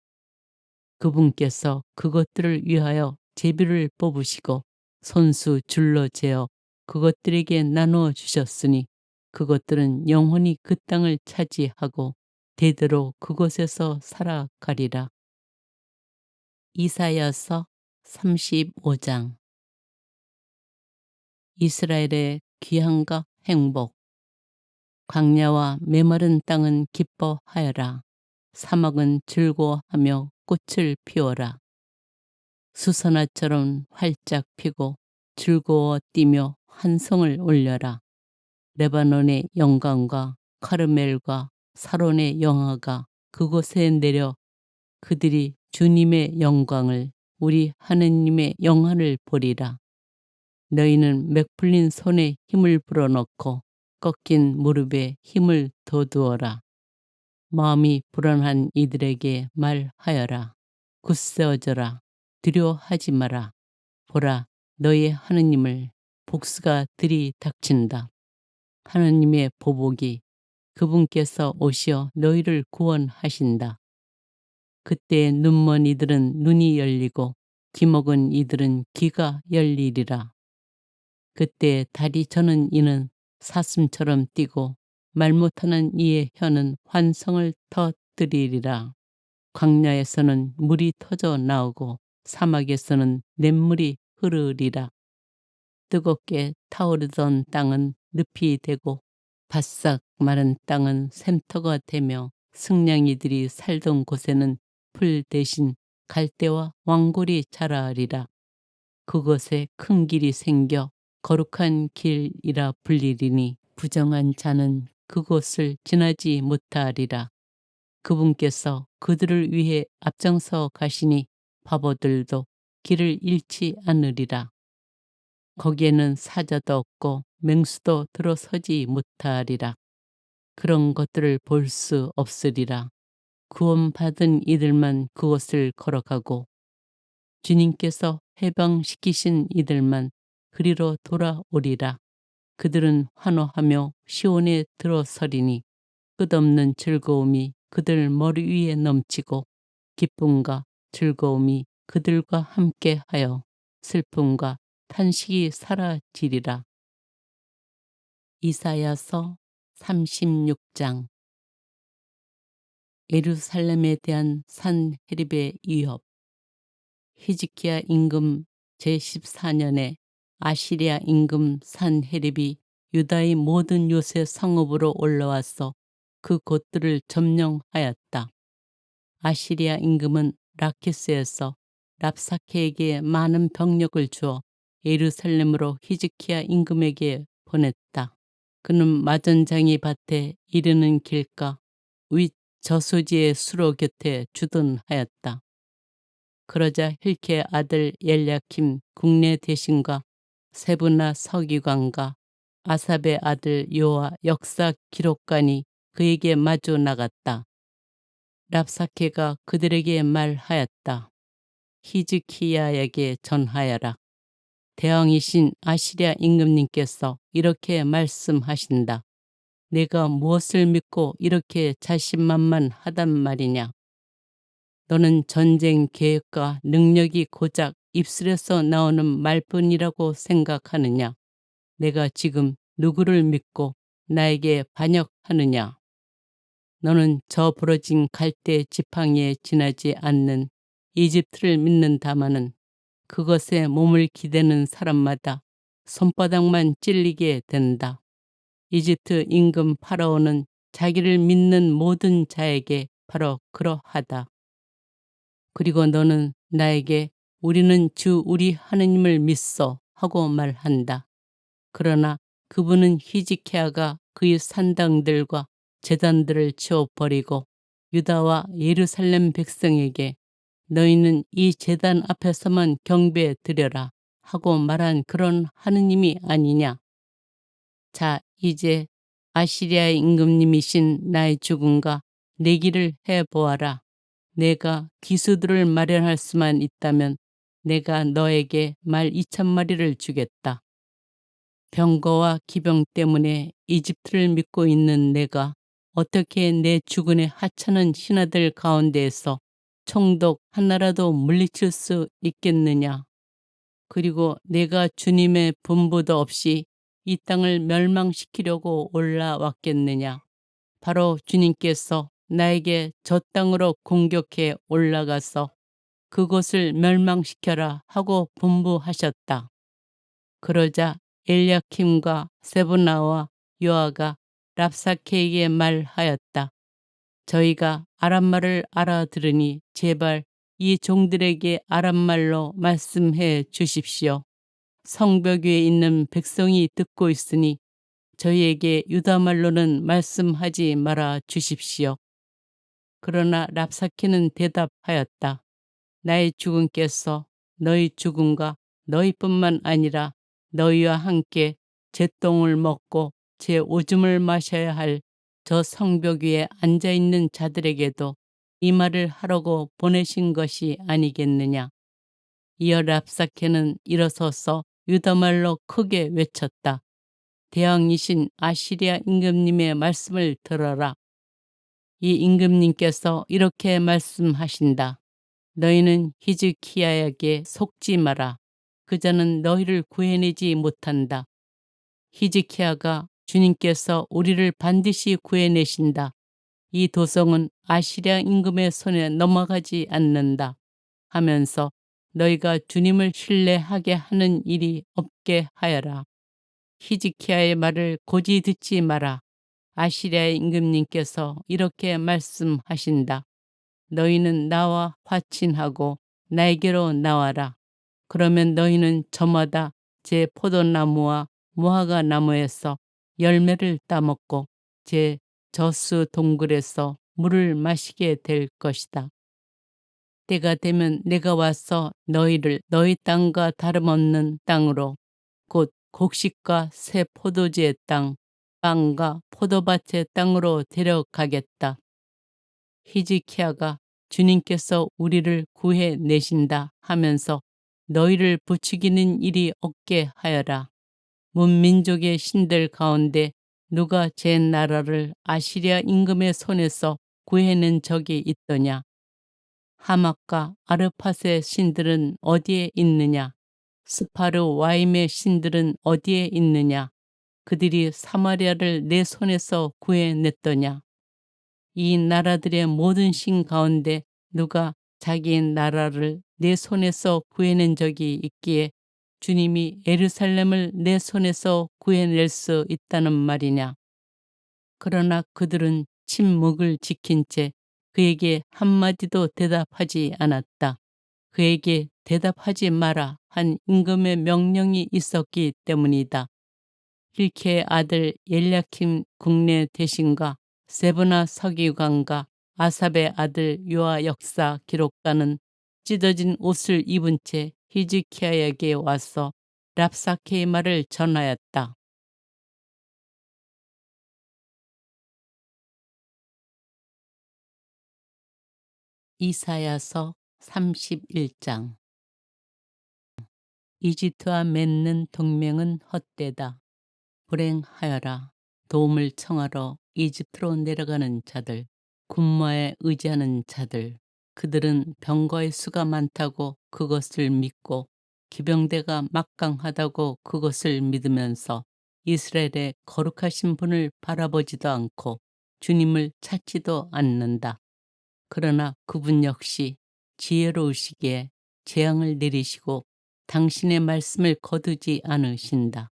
그분께서 그것들을 위하여 제비를 뽑으시고 손수 줄로 재어 그것들에게 나누어 주셨으니 그것들은 영원히 그 땅을 차지하고 대대로 그곳에서 살아가리라. 이사야서 35장. 이스라엘의 귀향과 행복. 광야와 메마른 땅은 기뻐하여라. 사막은 즐거워하며 꽃을 피워라. 수선화처럼 활짝 피고 즐거워 뛰며 환성을 올려라. 레바논의 영광과 카르멜과 사론의 영화가 그곳에 내려 그들이 주님의 영광을 우리 하느님의 영화를 보리라. 너희는 맥풀린 손에 힘을 불어넣고 꺾인 무릎에 힘을 돋우어라. 마음이 불안한 이들에게 말하여라. 굳세어져라. 두려워하지 마라. 보라, 너희 하느님을 복수가 들이닥친다. 하느님의 보복이 그분께서 오시어 너희를 구원하신다. 그때 눈먼 이들은 눈이 열리고 귀먹은 이들은 귀가 열리리라. 그때 다리 저는 이는 사슴처럼 뛰고 말 못하는 이의 혀는 환성을 터뜨리리라. 광야에서는 물이 터져 나오고 사막에서는 냇물이 흐르리라. 뜨겁게 타오르던 땅은 늪이 되고 바싹 마른 땅은 샘터가 되며 승냥이들이 살던 곳에는 풀 대신 갈대와 왕골이 자라리라. 그곳에 큰 길이 생겨 거룩한 길이라 불리리니 부정한 자는 그곳을 지나지 못하리라. 그분께서 그들을 위해 앞장서 가시니 바보들도 길을 잃지 않으리라. 거기에는 사자도 없고 맹수도 들어서지 못하리라. 그런 것들을 볼 수 없으리라. 구원받은 이들만 그곳을 걸어가고 주님께서 해방시키신 이들만 그리로 돌아오리라. 그들은 환호하며 시온에 들어서리니 끝없는 즐거움이 그들 머리 위에 넘치고 기쁨과 즐거움이 그들과 함께하여 슬픔과 탄식이 사라지리라. 이사야서 36장. 예루살렘에 대한 산헤립의 위협. 히즈키야 임금 제14년에 아시리아 임금 산헤립이 유다의 모든 요새 성읍으로 올라와서 그 곳들을 점령하였다. 아시리아 임금은 라키스에서 랍사케에게 많은 병력을 주어 예루살렘으로 히즈키야 임금에게 보냈다. 그는 마전장이 밭에 이르는 길가 윗 저수지의 수로 곁에 주둔하였다. 그러자 힐케의 아들 엘야킴 국내 대신과 세브나 서기관과 아삽의 아들 요아 역사 기록관이 그에게 마주 나갔다. 랍사케가 그들에게 말하였다. 히즈키야에게 전하여라. 대왕이신 아시리아 임금님께서 이렇게 말씀하신다. 내가 무엇을 믿고 이렇게 자신만만하단 말이냐. 너는 전쟁 계획과 능력이 고작 입술에서 나오는 말뿐이라고 생각하느냐. 내가 지금 누구를 믿고 나에게 반역하느냐. 너는 저 부러진 갈대 지팡이에 지나지 않는 이집트를 믿는다마는 그것에 몸을 기대는 사람마다 손바닥만 찔리게 된다. 이집트 임금 파라오는 자기를 믿는 모든 자에게 바로 그러하다. 그리고 너는 나에게 우리는 주 우리 하느님을 믿소 하고 말한다. 그러나 그분은 히즈키야가 그의 산당들과 제단들을 치워버리고 유다와 예루살렘 백성에게 너희는 이 제단 앞에서만 경배 드려라 하고 말한 그런 하느님이 아니냐. 자, 이제 아시리아 임금님이신 나의 죽음과 내기를 해보아라. 내가 기수들을 마련할 수만 있다면 내가 너에게 말 2,000마리를 주겠다. 병거와 기병 때문에 이집트를 믿고 있는 내가 어떻게 내 주군의 하찮은 신하들 가운데에서 총독 하나라도 물리칠 수 있겠느냐. 그리고 내가 주님의 분부도 없이 이 땅을 멸망시키려고 올라왔겠느냐. 바로 주님께서 나에게 저 땅으로 공격해 올라가서 그곳을 멸망시켜라 하고 분부하셨다. 그러자 엘야킴과 세브나와 요아가 랍사케에게 말하였다. 저희가 아람말을 알아들으니 제발 이 종들에게 아람말로 말씀해 주십시오. 성벽 위에 있는 백성이 듣고 있으니 저희에게 유다말로는 말씀하지 말아 주십시오. 그러나 랍사케는 대답하였다. 나의 주군께서 너희 주군과 너희뿐만 아니라 너희와 함께 제 똥을 먹고 제 오줌을 마셔야 할 저 성벽 위에 앉아있는 자들에게도 이 말을 하라고 보내신 것이 아니겠느냐. 이어 랍사케는 일어서서 유다말로 크게 외쳤다. 대왕이신 아시리아 임금님의 말씀을 들어라. 이 임금님께서 이렇게 말씀하신다. 너희는 히즈키야에게 속지 마라. 그자는 너희를 구해내지 못한다. 히즈키야가 주님께서 우리를 반드시 구해내신다. 이 도성은 아시리아 임금의 손에 넘어가지 않는다. 하면서 너희가 주님을 신뢰하게 하는 일이 없게 하여라. 히즈키야의 말을 고지 듣지 마라. 아시리아의 임금님께서 이렇게 말씀하신다. 너희는 나와 화친하고 나에게로 나와라. 그러면 너희는 저마다 제 포도나무와 무화과 나무에서 열매를 따먹고 제 저수 동굴에서 물을 마시게 될 것이다. 때가 되면 내가 와서 너희를 너희 땅과 다름없는 땅으로 곧 곡식과 새 포도주의 땅, 빵과 포도밭의 땅으로 데려가겠다. 히즈키야가 주님께서 우리를 구해내신다 하면서 너희를 부추기는 일이 없게 하여라. 문민족의 신들 가운데 누가 제 나라를 아시리아 임금의 손에서 구해낸 적이 있더냐. 하맛과 아르팟의 신들은 어디에 있느냐. 스파르 와임의 신들은 어디에 있느냐. 그들이 사마리아를 내 손에서 구해냈더냐. 이 나라들의 모든 신 가운데 누가 자기 나라를 내 손에서 구해낸 적이 있기에 주님이 예루살렘을 내 손에서 구해낼 수 있다는 말이냐. 그러나 그들은 침묵을 지킨 채 그에게 한마디도 대답하지 않았다. 그에게 대답하지 마라 한 임금의 명령이 있었기 때문이다. 힐키의 아들 엘야킴 국내 대신과 세브나 서기관과 아삽의 아들 요아 역사 기록가는 찢어진 옷을 입은 채 히즈키야에게 와서 랍사케의 말을 전하였다. 이사야서 31장. 이집트와 맺는 동맹은 헛되다. 불행하여라. 도움을 청하러 이집트로 내려가는 자들, 군마에 의지하는 자들. 그들은 병거의 수가 많다고 그것을 믿고 기병대가 막강하다고 그것을 믿으면서 이스라엘의 거룩하신 분을 바라보지도 않고 주님을 찾지도 않는다. 그러나 그분 역시 지혜로우시기에 재앙을 내리시고 당신의 말씀을 거두지 않으신다.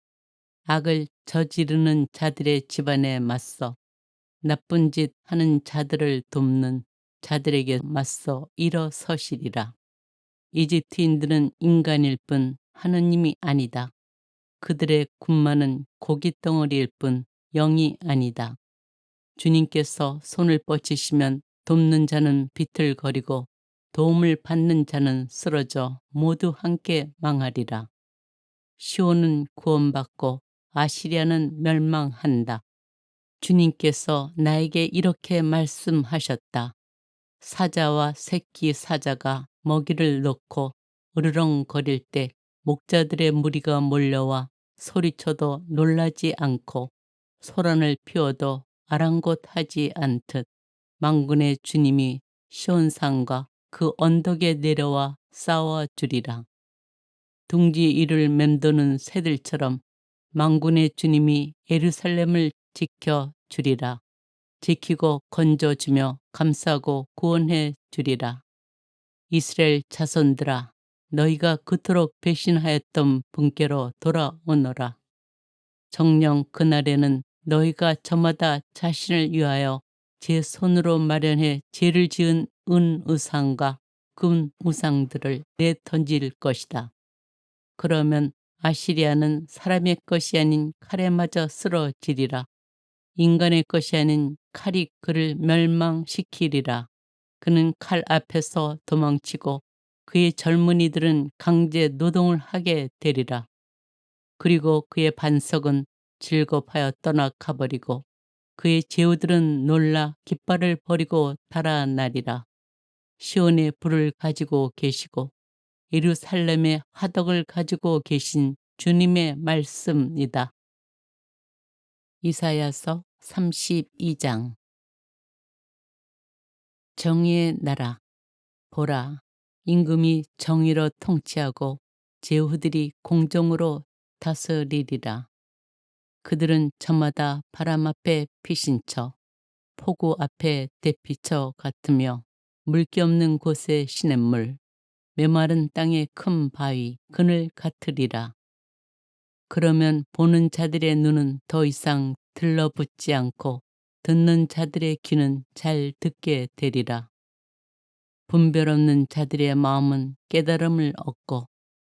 악을 저지르는 자들의 집안에 맞서 나쁜 짓 하는 자들을 돕는 자들에게 맞서 일어서시리라. 이집트인들은 인간일 뿐 하느님이 아니다. 그들의 군마는 고깃덩어리일 뿐 영이 아니다. 주님께서 손을 뻗치시면 돕는 자는 비틀거리고 도움을 받는 자는 쓰러져 모두 함께 망하리라. 시온은 구원받고 아시리아는 멸망한다. 주님께서 나에게 이렇게 말씀하셨다. 사자와 새끼 사자가 먹이를 놓고 으르렁거릴 때 목자들의 무리가 몰려와 소리쳐도 놀라지 않고 소란을 피워도 아랑곳하지 않듯 만군의 주님이 시온산과 그 언덕에 내려와 싸워 주리라. 둥지 위를 맴도는 새들처럼 만군의 주님이 예루살렘을 지켜 주리라. 지키고 건져주며 감싸고 구원해 주리라. 이스라엘 자손들아, 너희가 그토록 배신하였던 분께로 돌아오너라. 정녕 그날에는 너희가 저마다 자신을 위하여 제 손으로 마련해 죄를 지은 은 우상과 금 우상들을 내던질 것이다. 그러면 아시리아는 사람의 것이 아닌 칼에 맞아 쓰러지리라. 인간의 것이 아닌 칼이 그를 멸망시키리라. 그는 칼 앞에서 도망치고 그의 젊은이들은 강제 노동을 하게 되리라. 그리고 그의 반석은 즐겁하여 떠나가버리고 그의 제후들은 놀라 깃발을 버리고 달아나리라. 시온의 불을 가지고 계시고 예루살렘의 화덕을 가지고 계신 주님의 말씀이다. 이사야서 32장. 정의의 나라. 보라, 임금이 정의로 통치하고 제후들이 공정으로 다스리리라. 그들은 저마다 바람 앞에 피신처 폭우 앞에 대피처 같으며 물기 없는 곳에 시냇물, 메마른 땅에 큰 바위, 그늘 같으리라. 그러면 보는 자들의 눈은 더 이상 들러붙지 않고 듣는 자들의 귀는 잘 듣게 되리라. 분별 없는 자들의 마음은 깨달음을 얻고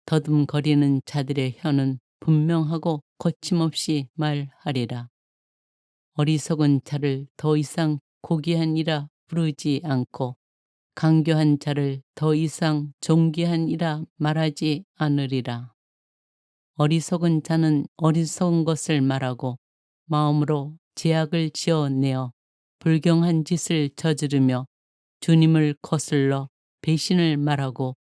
더듬거리는 자들의 혀는 분명하고 거침없이 말하리라. 어리석은 자를 더 이상 고귀한 이라 부르지 않고 강교한 자를 더 이상 존귀한 이라 말하지 않으리라. 어리석은 자는 어리석은 것을 말하고 마음으로 죄악을 지어내어 불경한 짓을 저지르며 주님을 거슬러 배신을 말하고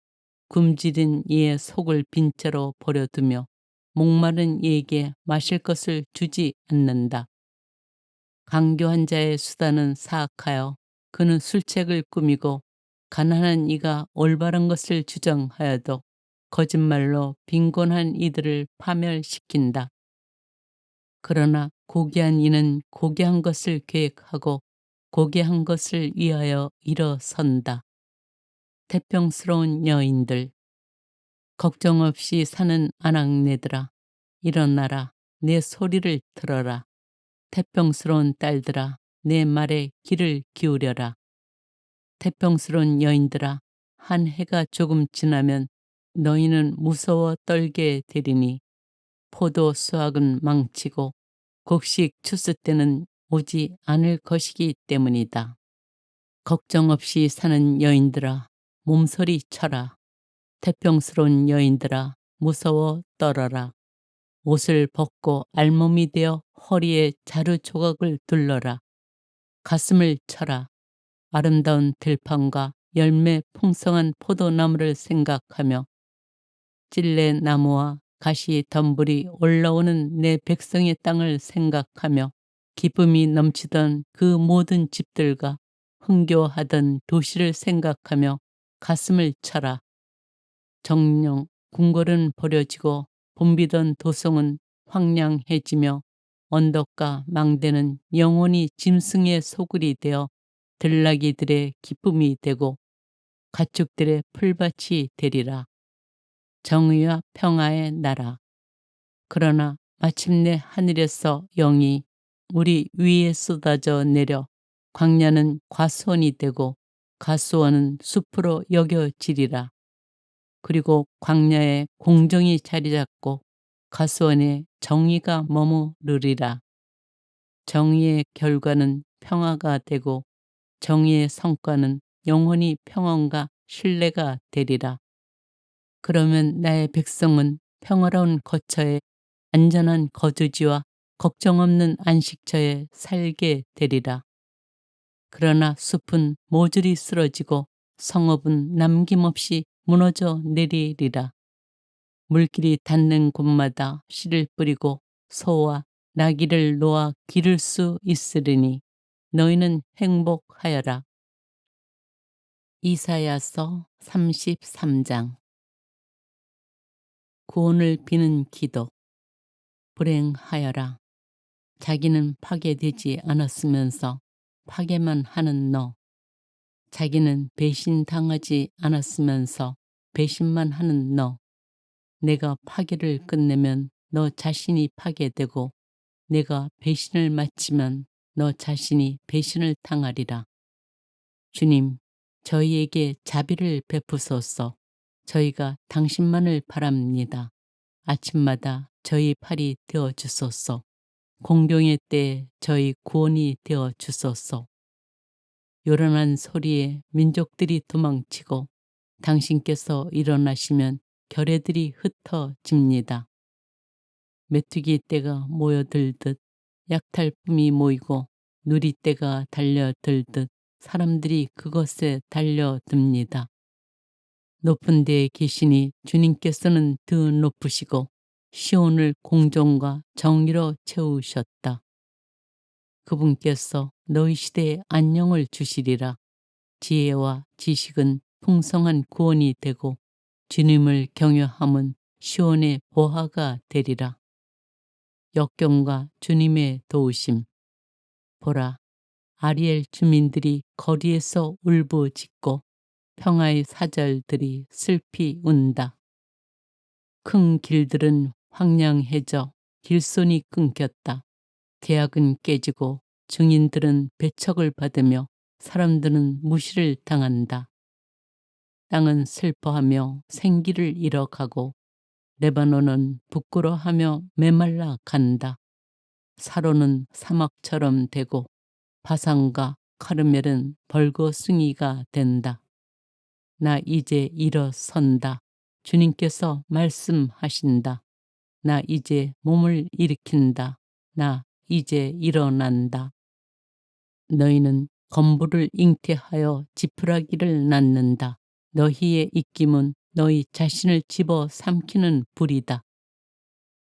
굶주린 이의 속을 빈 채로 버려두며 목마른 이에게 마실 것을 주지 않는다. 강교한 자의 수단은 사악하여 그는 술책을 꾸미고 가난한 이가 올바른 것을 주장하여도 거짓말로 빈곤한 이들을 파멸시킨다. 그러나 고귀한 이는 고귀한 것을 계획하고 고귀한 것을 위하여 일어선다. 태평스러운 여인들, 걱정 없이 사는 아낙네들아, 일어나라, 내 소리를 들어라. 태평스러운 딸들아, 내 말에 귀를 기울여라. 태평스러운 여인들아, 한 해가 조금 지나면 너희는 무서워 떨게 되리니 포도 수확은 망치고 곡식 추수 때는 오지 않을 것이기 때문이다. 걱정 없이 사는 여인들아, 몸서리 쳐라. 태평스러운 여인들아, 무서워 떨어라. 옷을 벗고 알몸이 되어 허리에 자루 조각을 둘러라. 가슴을 쳐라. 아름다운 들판과 열매 풍성한 포도나무를 생각하며 찔레 나무와 가시 덤불이 올라오는 내 백성의 땅을 생각하며 기쁨이 넘치던 그 모든 집들과 흥겨워하던 도시를 생각하며 가슴을 쳐라. 정령 궁궐은 버려지고 붐비던 도성은 황량해지며 언덕과 망대는 영원히 짐승의 소굴이 되어 들나귀들의 기쁨이 되고 가축들의 풀밭이 되리라. 정의와 평화의 나라. 그러나 마침내 하늘에서 영이 우리 위에 쏟아져 내려 광야는 과수원이 되고 가수원은 숲으로 여겨지리라. 그리고 광야에 공정이 자리 잡고 가수원에 정의가 머무르리라. 정의의 결과는 평화가 되고 정의의 성과는 영원히 평온과 신뢰가 되리라. 그러면 나의 백성은 평화로운 거처에 안전한 거주지와 걱정 없는 안식처에 살게 되리라. 그러나 숲은 모조리 쓰러지고 성읍은 남김없이 무너져 내리리라. 물길이 닿는 곳마다 씨를 뿌리고 소와 나귀를 놓아 기를 수 있으리니 너희는 행복하여라. 이사야서 33장. 구원을 비는 기도. 불행하여라. 자기는 파괴되지 않았으면서 파괴만 하는 너. 자기는 배신당하지 않았으면서 배신만 하는 너. 내가 파괴를 끝내면 너 자신이 파괴되고 내가 배신을 마치면 너 자신이 배신을 당하리라. 주님, 저희에게 자비를 베푸소서. 저희가 당신만을 바랍니다. 아침마다 저희 팔이 되어 주소서. 공경의 때에 저희 구원이 되어 주소서. 요란한 소리에 민족들이 도망치고 당신께서 일어나시면 결의들이 흩어집니다. 메뚜기 떼가 모여들듯 약탈품이 모이고 누리떼가 달려들듯 사람들이 그것에 달려듭니다. 높은 데에 계시니 주님께서는 더 높으시고 시온을 공정과 정의로 채우셨다. 그분께서 너희 시대에 안녕을 주시리라. 지혜와 지식은 풍성한 구원이 되고 주님을 경외함은 시온의 보화가 되리라. 역경과 주님의 도우심. 보라, 아리엘 주민들이 거리에서 울부짖고 평화의 사절들이 슬피 운다. 큰 길들은 황량해져 길손이 끊겼다. 계약은 깨지고 증인들은 배척을 받으며 사람들은 무시를 당한다. 땅은 슬퍼하며 생기를 잃어가고 레바논은 부끄러워하며 메말라 간다. 사로는 사막처럼 되고 바산과 카르멜은 벌거숭이가 된다. 나 이제 일어선다. 주님께서 말씀하신다. 나 이제 몸을 일으킨다. 나 이제 일어난다. 너희는 건부를 잉태하여 지푸라기를 낳는다. 너희의 입김은 너희 자신을 집어 삼키는 불이다.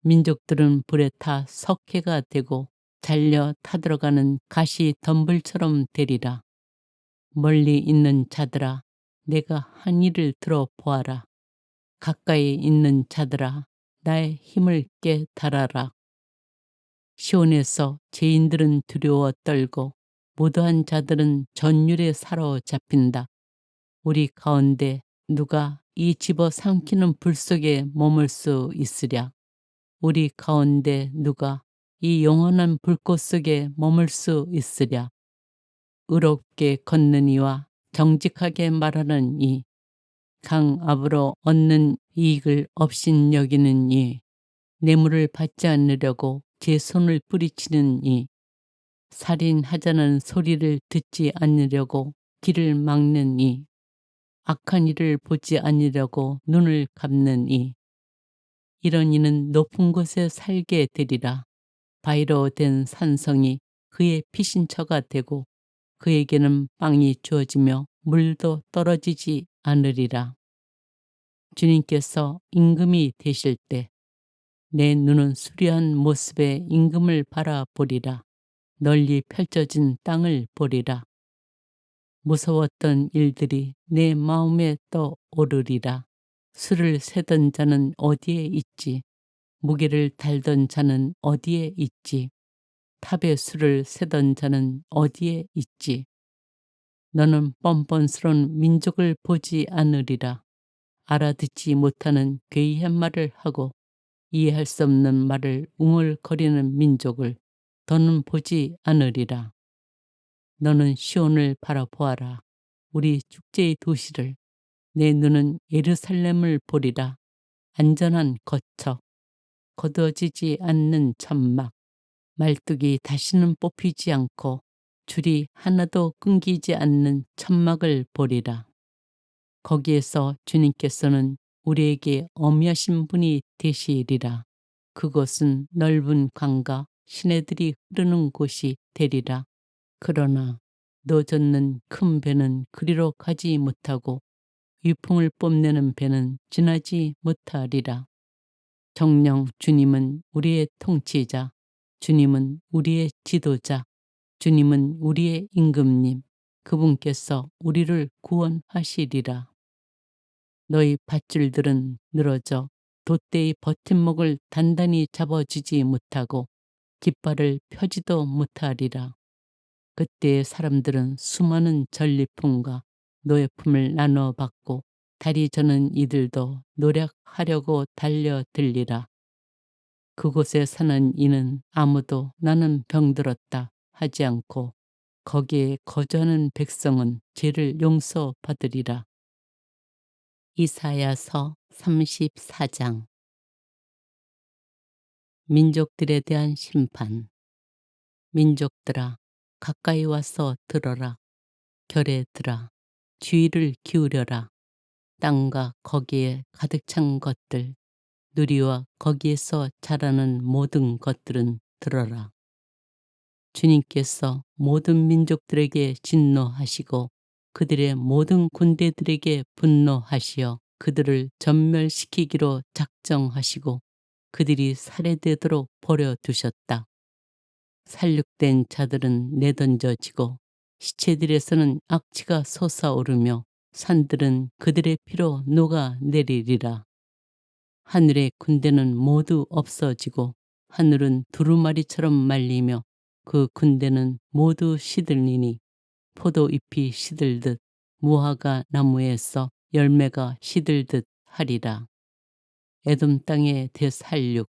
민족들은 불에 타 석회가 되고 잘려 타들어가는 가시 덤불처럼 되리라. 멀리 있는 자들아, 내가 한 일을 들어보아라. 가까이 있는 자들아, 나의 힘을 깨달아라. 시온에서 죄인들은 두려워 떨고 무도한 자들은 전율에 사로잡힌다. 우리 가운데 누가 이 집어 삼키는 불 속에 머물 수 있으랴. 우리 가운데 누가 이 영원한 불꽃 속에 머물 수 있으랴. 의롭게 걷는 이와 정직하게 말하는 이, 강압으로 얻는 이익을 업신여기는 이, 뇌물을 받지 않으려고 제 손을 뿌리치는 이, 살인하자는 소리를 듣지 않으려고 길을 막는 이, 악한 일을 보지 않으려고 눈을 감는 이, 이런 이는 높은 곳에 살게 되리라. 바위로 된 산성이 그의 피신처가 되고 그에게는 빵이 주어지며 물도 떨어지지 않으리라. 주님께서 임금이 되실 때 내 눈은 수려한 모습의 임금을 바라보리라. 널리 펼쳐진 땅을 보리라. 무서웠던 일들이 내 마음에 떠오르리라. 수를 세던 자는 어디에 있지? 무게를 달던 자는 어디에 있지? 탑의 수를 세던 자는 어디에 있지? 너는 뻔뻔스러운 민족을 보지 않으리라. 알아듣지 못하는 괴이한 말을 하고 이해할 수 없는 말을 웅얼거리는 민족을 더는 보지 않으리라. 너는 시온을 바라보아라. 우리 축제의 도시를. 내 눈은 예루살렘을 보리라. 안전한 거처, 거두어지지 않는 천막, 말뚝이 다시는 뽑히지 않고 줄이 하나도 끊기지 않는 천막을 보리라. 거기에서 주님께서는 우리에게 어미하신 분이 되시리라. 그곳은 넓은 강과 시내들이 흐르는 곳이 되리라. 그러나 노젓는 큰 배는 그리로 가지 못하고 위풍을 뽐내는 배는 지나지 못하리라. 정녕 주님은 우리의 통치자, 주님은 우리의 지도자, 주님은 우리의 임금님, 그분께서 우리를 구원하시리라. 너희 밧줄들은 늘어져 돛대의 버팀목을 단단히 잡아주지 못하고 깃발을 펴지도 못하리라. 그때 사람들은 수많은 전리품과 노예품을 나눠 받고 다리 저는 이들도 노력하려고 달려들리라. 그곳에 사는 이는 아무도 나는 병들었다 하지 않고 거기에 거주하는 백성은 죄를 용서받으리라. 이사야서 34장. 민족들에 대한 심판. 민족들아, 가까이 와서 들어라. 결애들아, 주의를 기울여라. 땅과 거기에 가득 찬 것들, 누리와 거기에서 자라는 모든 것들은 들어라. 주님께서 모든 민족들에게 진노하시고 그들의 모든 군대들에게 분노하시어 그들을 전멸시키기로 작정하시고 그들이 살해되도록 버려두셨다. 살육된 자들은 내던져지고 시체들에서는 악취가 솟아오르며 산들은 그들의 피로 녹아내리리라. 하늘의 군대는 모두 없어지고 하늘은 두루마리처럼 말리며 그 군대는 모두 시들리니 포도잎이 시들듯 무화과 나무에서 열매가 시들듯 하리라. 에돔 땅의 대살육.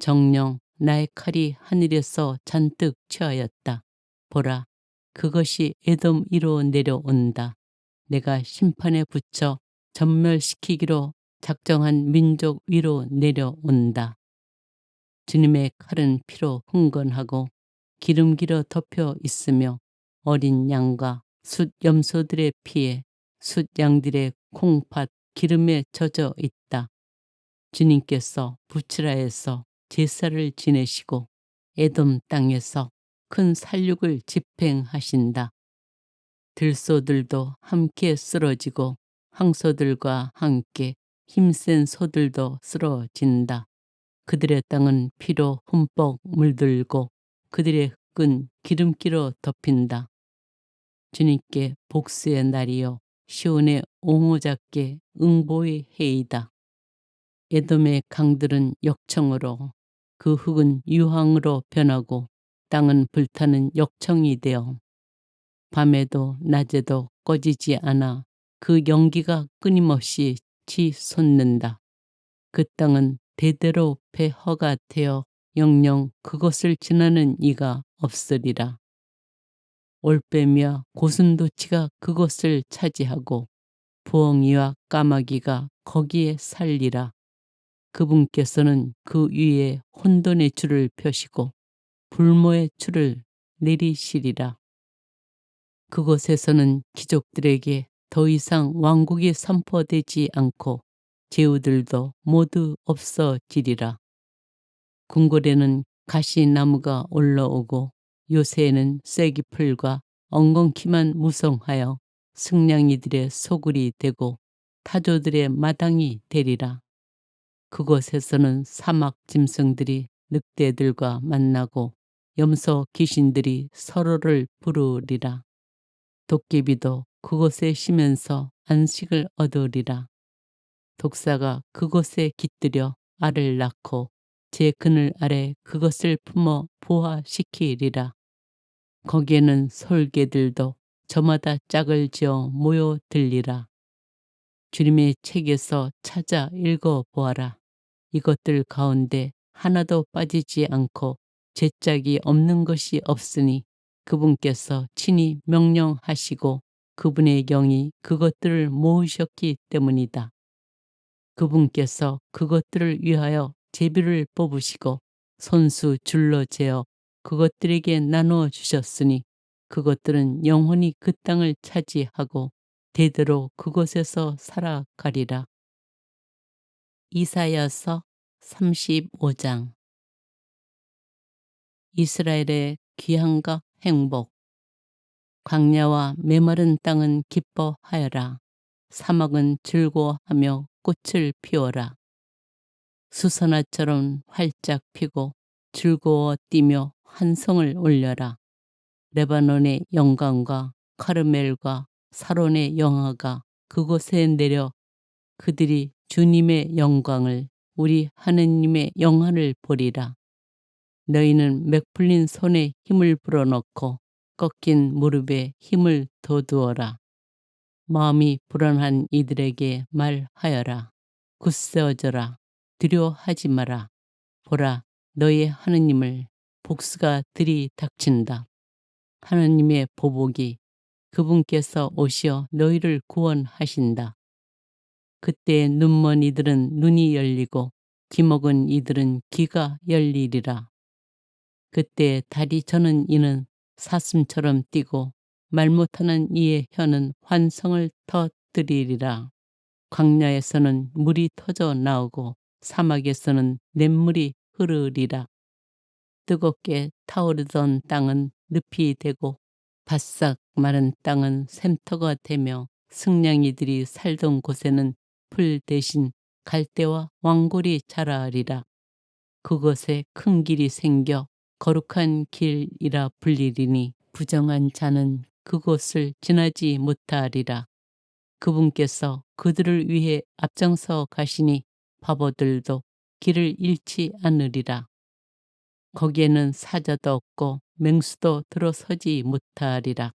정녕 나의 칼이 하늘에서 잔뜩 취하였다. 보라, 그것이 에돔 위로 내려온다. 내가 심판에 붙여 전멸시키기로 작정한 민족 위로 내려온다. 주님의 칼은 피로 흥건하고 기름기로 덮여 있으며 어린 양과 숫 염소들의 피에 숫 양들의 콩팥 기름에 젖어 있다. 주님께서 부츠라에서 제사를 지내시고 에돔 땅에서 큰 살육을 집행하신다. 들소들도 함께 쓰러지고 황소들과 함께 힘센 소들도 쓰러진다. 그들의 땅은 피로 흠뻑 물들고 그들의 흙은 기름기로 덮인다. 주님께 복수의 날이요 시온의 옹호자께 응보의 해이다. 에돔의 강들은 역청으로 그 흙은 유황으로 변하고 땅은 불타는 역청이 되어 밤에도 낮에도 꺼지지 않아 그 연기가 끊임없이 치솟는다. 그 땅은 대대로 폐허가 되어 영영 그것을 지나는 이가 없으리라. 올빼미와 고슴도치가 그것을 차지하고 부엉이와 까마귀가 거기에 살리라. 그분께서는 그 위에 혼돈의 줄을 펴시고 불모의 줄을 내리시리라. 그곳에서는 귀족들에게 더 이상 왕국이 선포되지 않고 제후들도 모두 없어지리라. 궁궐에는 가시나무가 올라오고 요새에는 쐐기풀과 엉겅퀴만 무성하여 승냥이들의 소굴이 되고 타조들의 마당이 되리라. 그곳에서는 사막 짐승들이 늑대들과 만나고 염소 귀신들이 서로를 부르리라. 도깨비도 그곳에 쉬면서 안식을 얻으리라. 독사가 그곳에 깃들여 알을 낳고 제 그늘 아래 그것을 품어 부화시키리라. 거기에는 솔개들도 저마다 짝을 지어 모여들리라. 주님의 책에서 찾아 읽어보아라. 이것들 가운데 하나도 빠지지 않고 죄짝이 없는 것이 없으니 그분께서 친히 명령하시고 그분의 영이 그것들을 모으셨기 때문이다. 그분께서 그것들을 위하여 제비를 뽑으시고 손수 줄로 재어 그것들에게 나누어 주셨으니 그것들은 영원히 그 땅을 차지하고 대대로 그곳에서 살아가리라. 이사야서 35장. 이스라엘의 귀향과 행복. 광야와 메마른 땅은 기뻐하여라. 사막은 즐거워하며 꽃을 피워라. 수선화처럼 활짝 피고 즐거워 뛰며 환성을 올려라. 레바논의 영광과 카르멜과 사론의 영화가 그곳에 내려 그들이 주님의 영광을 우리 하느님의 영화를 보리라. 너희는 맥풀린 손에 힘을 불어넣고 꺾인 무릎에 힘을 돋우어라. 마음이 불안한 이들에게 말하여라. 굳세어져라. 두려워하지 마라. 보라, 너희 하느님을 복수가 들이닥친다. 하느님의 보복이 그분께서 오시어 너희를 구원하신다. 그때 눈먼 이들은 눈이 열리고 귀먹은 이들은 귀가 열리리라. 그때 다리 저는 이는 사슴처럼 뛰고 말 못하는 이의 혀는 환성을 터뜨리리라. 광야에서는 물이 터져 나오고 사막에서는 냇물이 흐르리라. 뜨겁게 타오르던 땅은 늪이 되고 바싹 마른 땅은 샘터가 되며 승냥이들이 살던 곳에는 풀 대신 갈대와 왕골이 자라리라. 그곳에 큰 길이 생겨 거룩한 길이라 불리리니 부정한 자는 그곳을 지나지 못하리라. 그분께서 그들을 위해 앞장서 가시니 바보들도 길을 잃지 않으리라. 거기에는 사자도 없고 맹수도 들어서지 못하리라.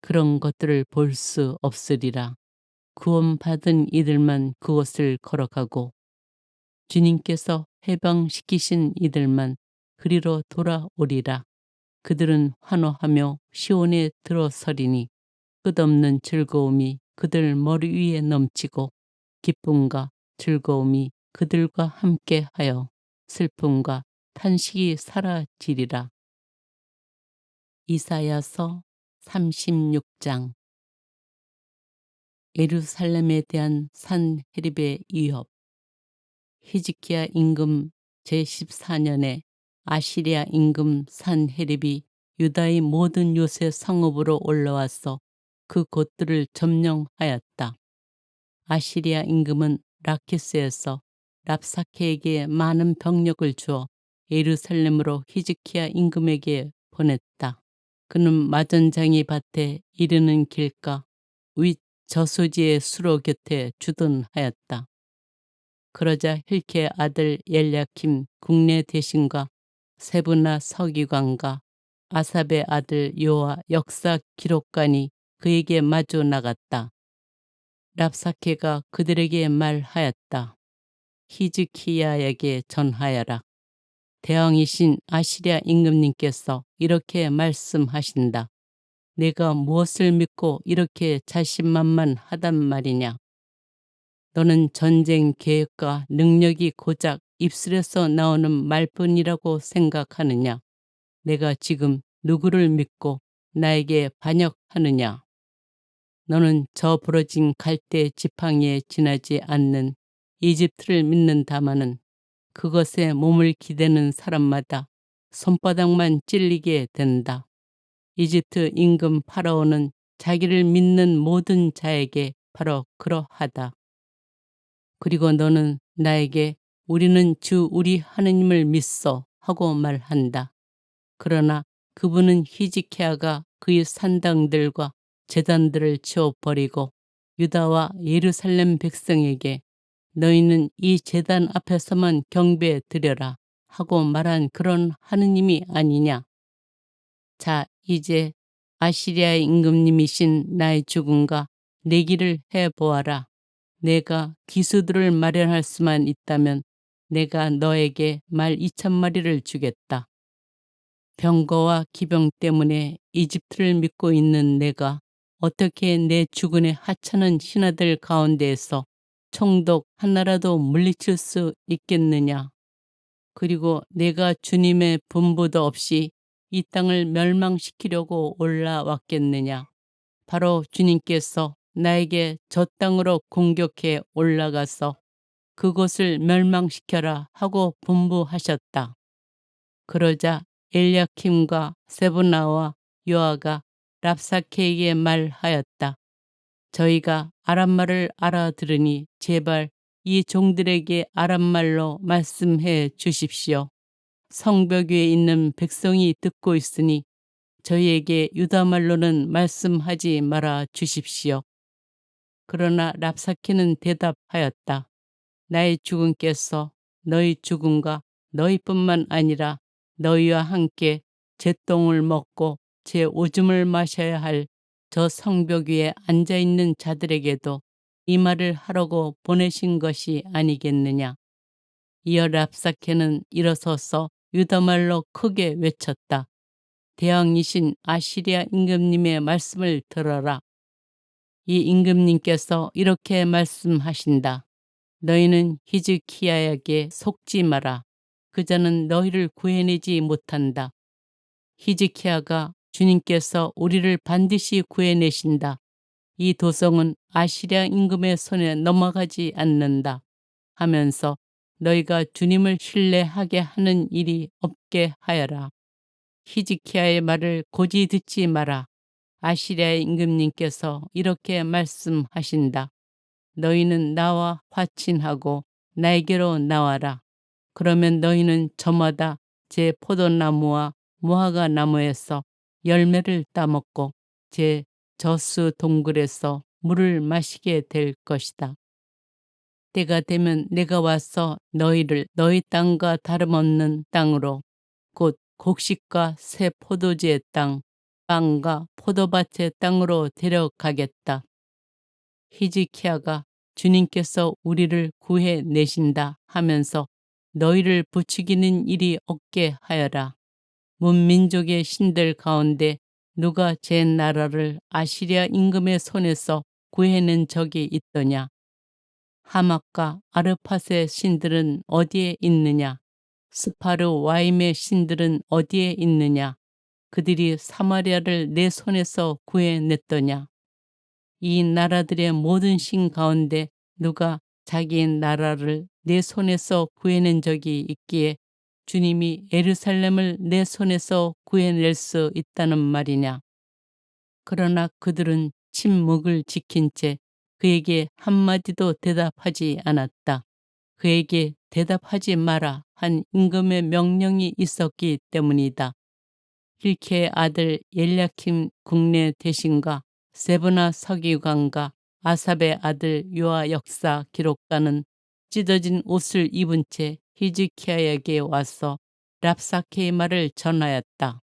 그런 것들을 볼 수 없으리라. 구원받은 이들만 그곳을 걸어가고 주님께서 해방시키신 이들만 그리로 돌아오리라. 그들은 환호하며 시온에 들어서리니 끝없는 즐거움이 그들 머리 위에 넘치고 기쁨과 즐거움이 그들과 함께하여 슬픔과 탄식이 사라지리라. 이사야서 36장. 예루살렘에 대한 산헤립의 위협. 히즈키야 임금 제14년에 아시리아 임금 산헤립이 유다의 모든 요새 성읍으로 올라와서 그 곳들을 점령하였다. 아시리아 임금은 라키스에서 랍사케에게 많은 병력을 주어 예루살렘으로 히즈키야 임금에게 보냈다. 그는 마전장이 밭에 이르는 길가 윗 저수지의 수로 곁에 주둔하였다. 그러자 힐케의 아들 엘야킴 국내 대신과 세브나 서기관과 아삽의 아들 요아 역사 기록관이 그에게 마주 나갔다. 랍사케가 그들에게 말하였다. 히즈키야에게 전하여라. 대왕이신 아시리아 임금님께서 이렇게 말씀하신다. 내가 무엇을 믿고 이렇게 자신만만하단 말이냐. 너는 전쟁 계획과 능력이 고작 입술에서 나오는 말뿐이라고 생각하느냐. 내가 지금 누구를 믿고 나에게 반역하느냐. 너는 저 부러진 갈대 지팡이에 지나지 않는 이집트를 믿는다마는 그것에 몸을 기대는 사람마다 손바닥만 찔리게 된다. 이집트 임금 파라오는 자기를 믿는 모든 자에게 바로 그러하다. 그리고 너는 나에게 우리는 주 우리 하느님을 믿소 하고 말한다. 그러나 그분은 히즈키야가 그의 산당들과 제단들을 치워버리고 유다와 예루살렘 백성에게 너희는 이 제단 앞에서만 경배 드려라 하고 말한 그런 하느님이 아니냐. 자, 이제 아시리아의 임금님이신 나의 죽음과 내기를 해보아라. 내가 기수들을 마련할 수만 있다면 내가 너에게 말 2,000마리를 주겠다. 병거와 기병 때문에 이집트를 믿고 있는 내가 어떻게 내 주군의 하찮은 신하들 가운데에서 총독 하나라도 물리칠 수 있겠느냐. 그리고 내가 주님의 분부도 없이 이 땅을 멸망시키려고 올라왔겠느냐. 바로 주님께서 나에게 저 땅으로 공격해 올라가서 그곳을 멸망시켜라 하고 분부하셨다. 그러자 엘야킴과 세브나와 요아가 랍사케에게 말하였다. 저희가 아람말을 알아들으니 제발 이 종들에게 아람말로 말씀해 주십시오. 성벽 위에 있는 백성이 듣고 있으니 저희에게 유다말로는 말씀하지 말아 주십시오. 그러나 랍사케는 대답하였다. 나의 주군께서 너희 주군과 너희뿐만 아니라 너희와 함께 제 똥을 먹고 제 오줌을 마셔야 할 저 성벽 위에 앉아있는 자들에게도 이 말을 하라고 보내신 것이 아니겠느냐. 이어 랍사케는 일어서서 유다말로 크게 외쳤다. 대왕이신 아시리아 임금님의 말씀을 들어라. 이 임금님께서 이렇게 말씀하신다. 너희는 히즈키야에게 속지 마라. 그자는 너희를 구해내지 못한다. 히즈키야가 주님께서 우리를 반드시 구해내신다. 이 도성은 아시리아 임금의 손에 넘어가지 않는다. 하면서 너희가 주님을 신뢰하게 하는 일이 없게 하여라. 히즈키야의 말을 고지 듣지 마라. 아시리아의 임금님께서 이렇게 말씀하신다. 너희는 나와 화친하고 나에게로 나와라. 그러면 너희는 저마다 제 포도나무와 무화과 나무에서 열매를 따먹고 제 저수 동굴에서 물을 마시게 될 것이다. 때가 되면 내가 와서 너희를 너희 땅과 다름없는 땅으로 곧 곡식과 새 포도주의 땅, 빵과 포도밭의 땅으로 데려가겠다. 히즈키야가 주님께서 우리를 구해내신다 하면서 너희를 부추기는 일이 없게 하여라. 문민족의 신들 가운데 누가 제 나라를 아시리아 임금의 손에서 구해낸 적이 있더냐. 하맛과 아르팟의 신들은 어디에 있느냐. 스파르 와임의 신들은 어디에 있느냐. 그들이 사마리아를 내 손에서 구해냈더냐. 이 나라들의 모든 신 가운데 누가 자기 나라를 내 손에서 구해낸 적이 있기에 주님이 예루살렘을 내 손에서 구해낼 수 있다는 말이냐. 그러나 그들은 침묵을 지킨 채 그에게 한마디도 대답하지 않았다. 그에게 대답하지 마라 한 임금의 명령이 있었기 때문이다. 힐키의 아들 엘야킴 국내 대신과 세브나 서기관과 아삽의 아들 요아 역사 기록가는 찢어진 옷을 입은 채 히즈키야에게 와서 랍사케의 말을 전하였다.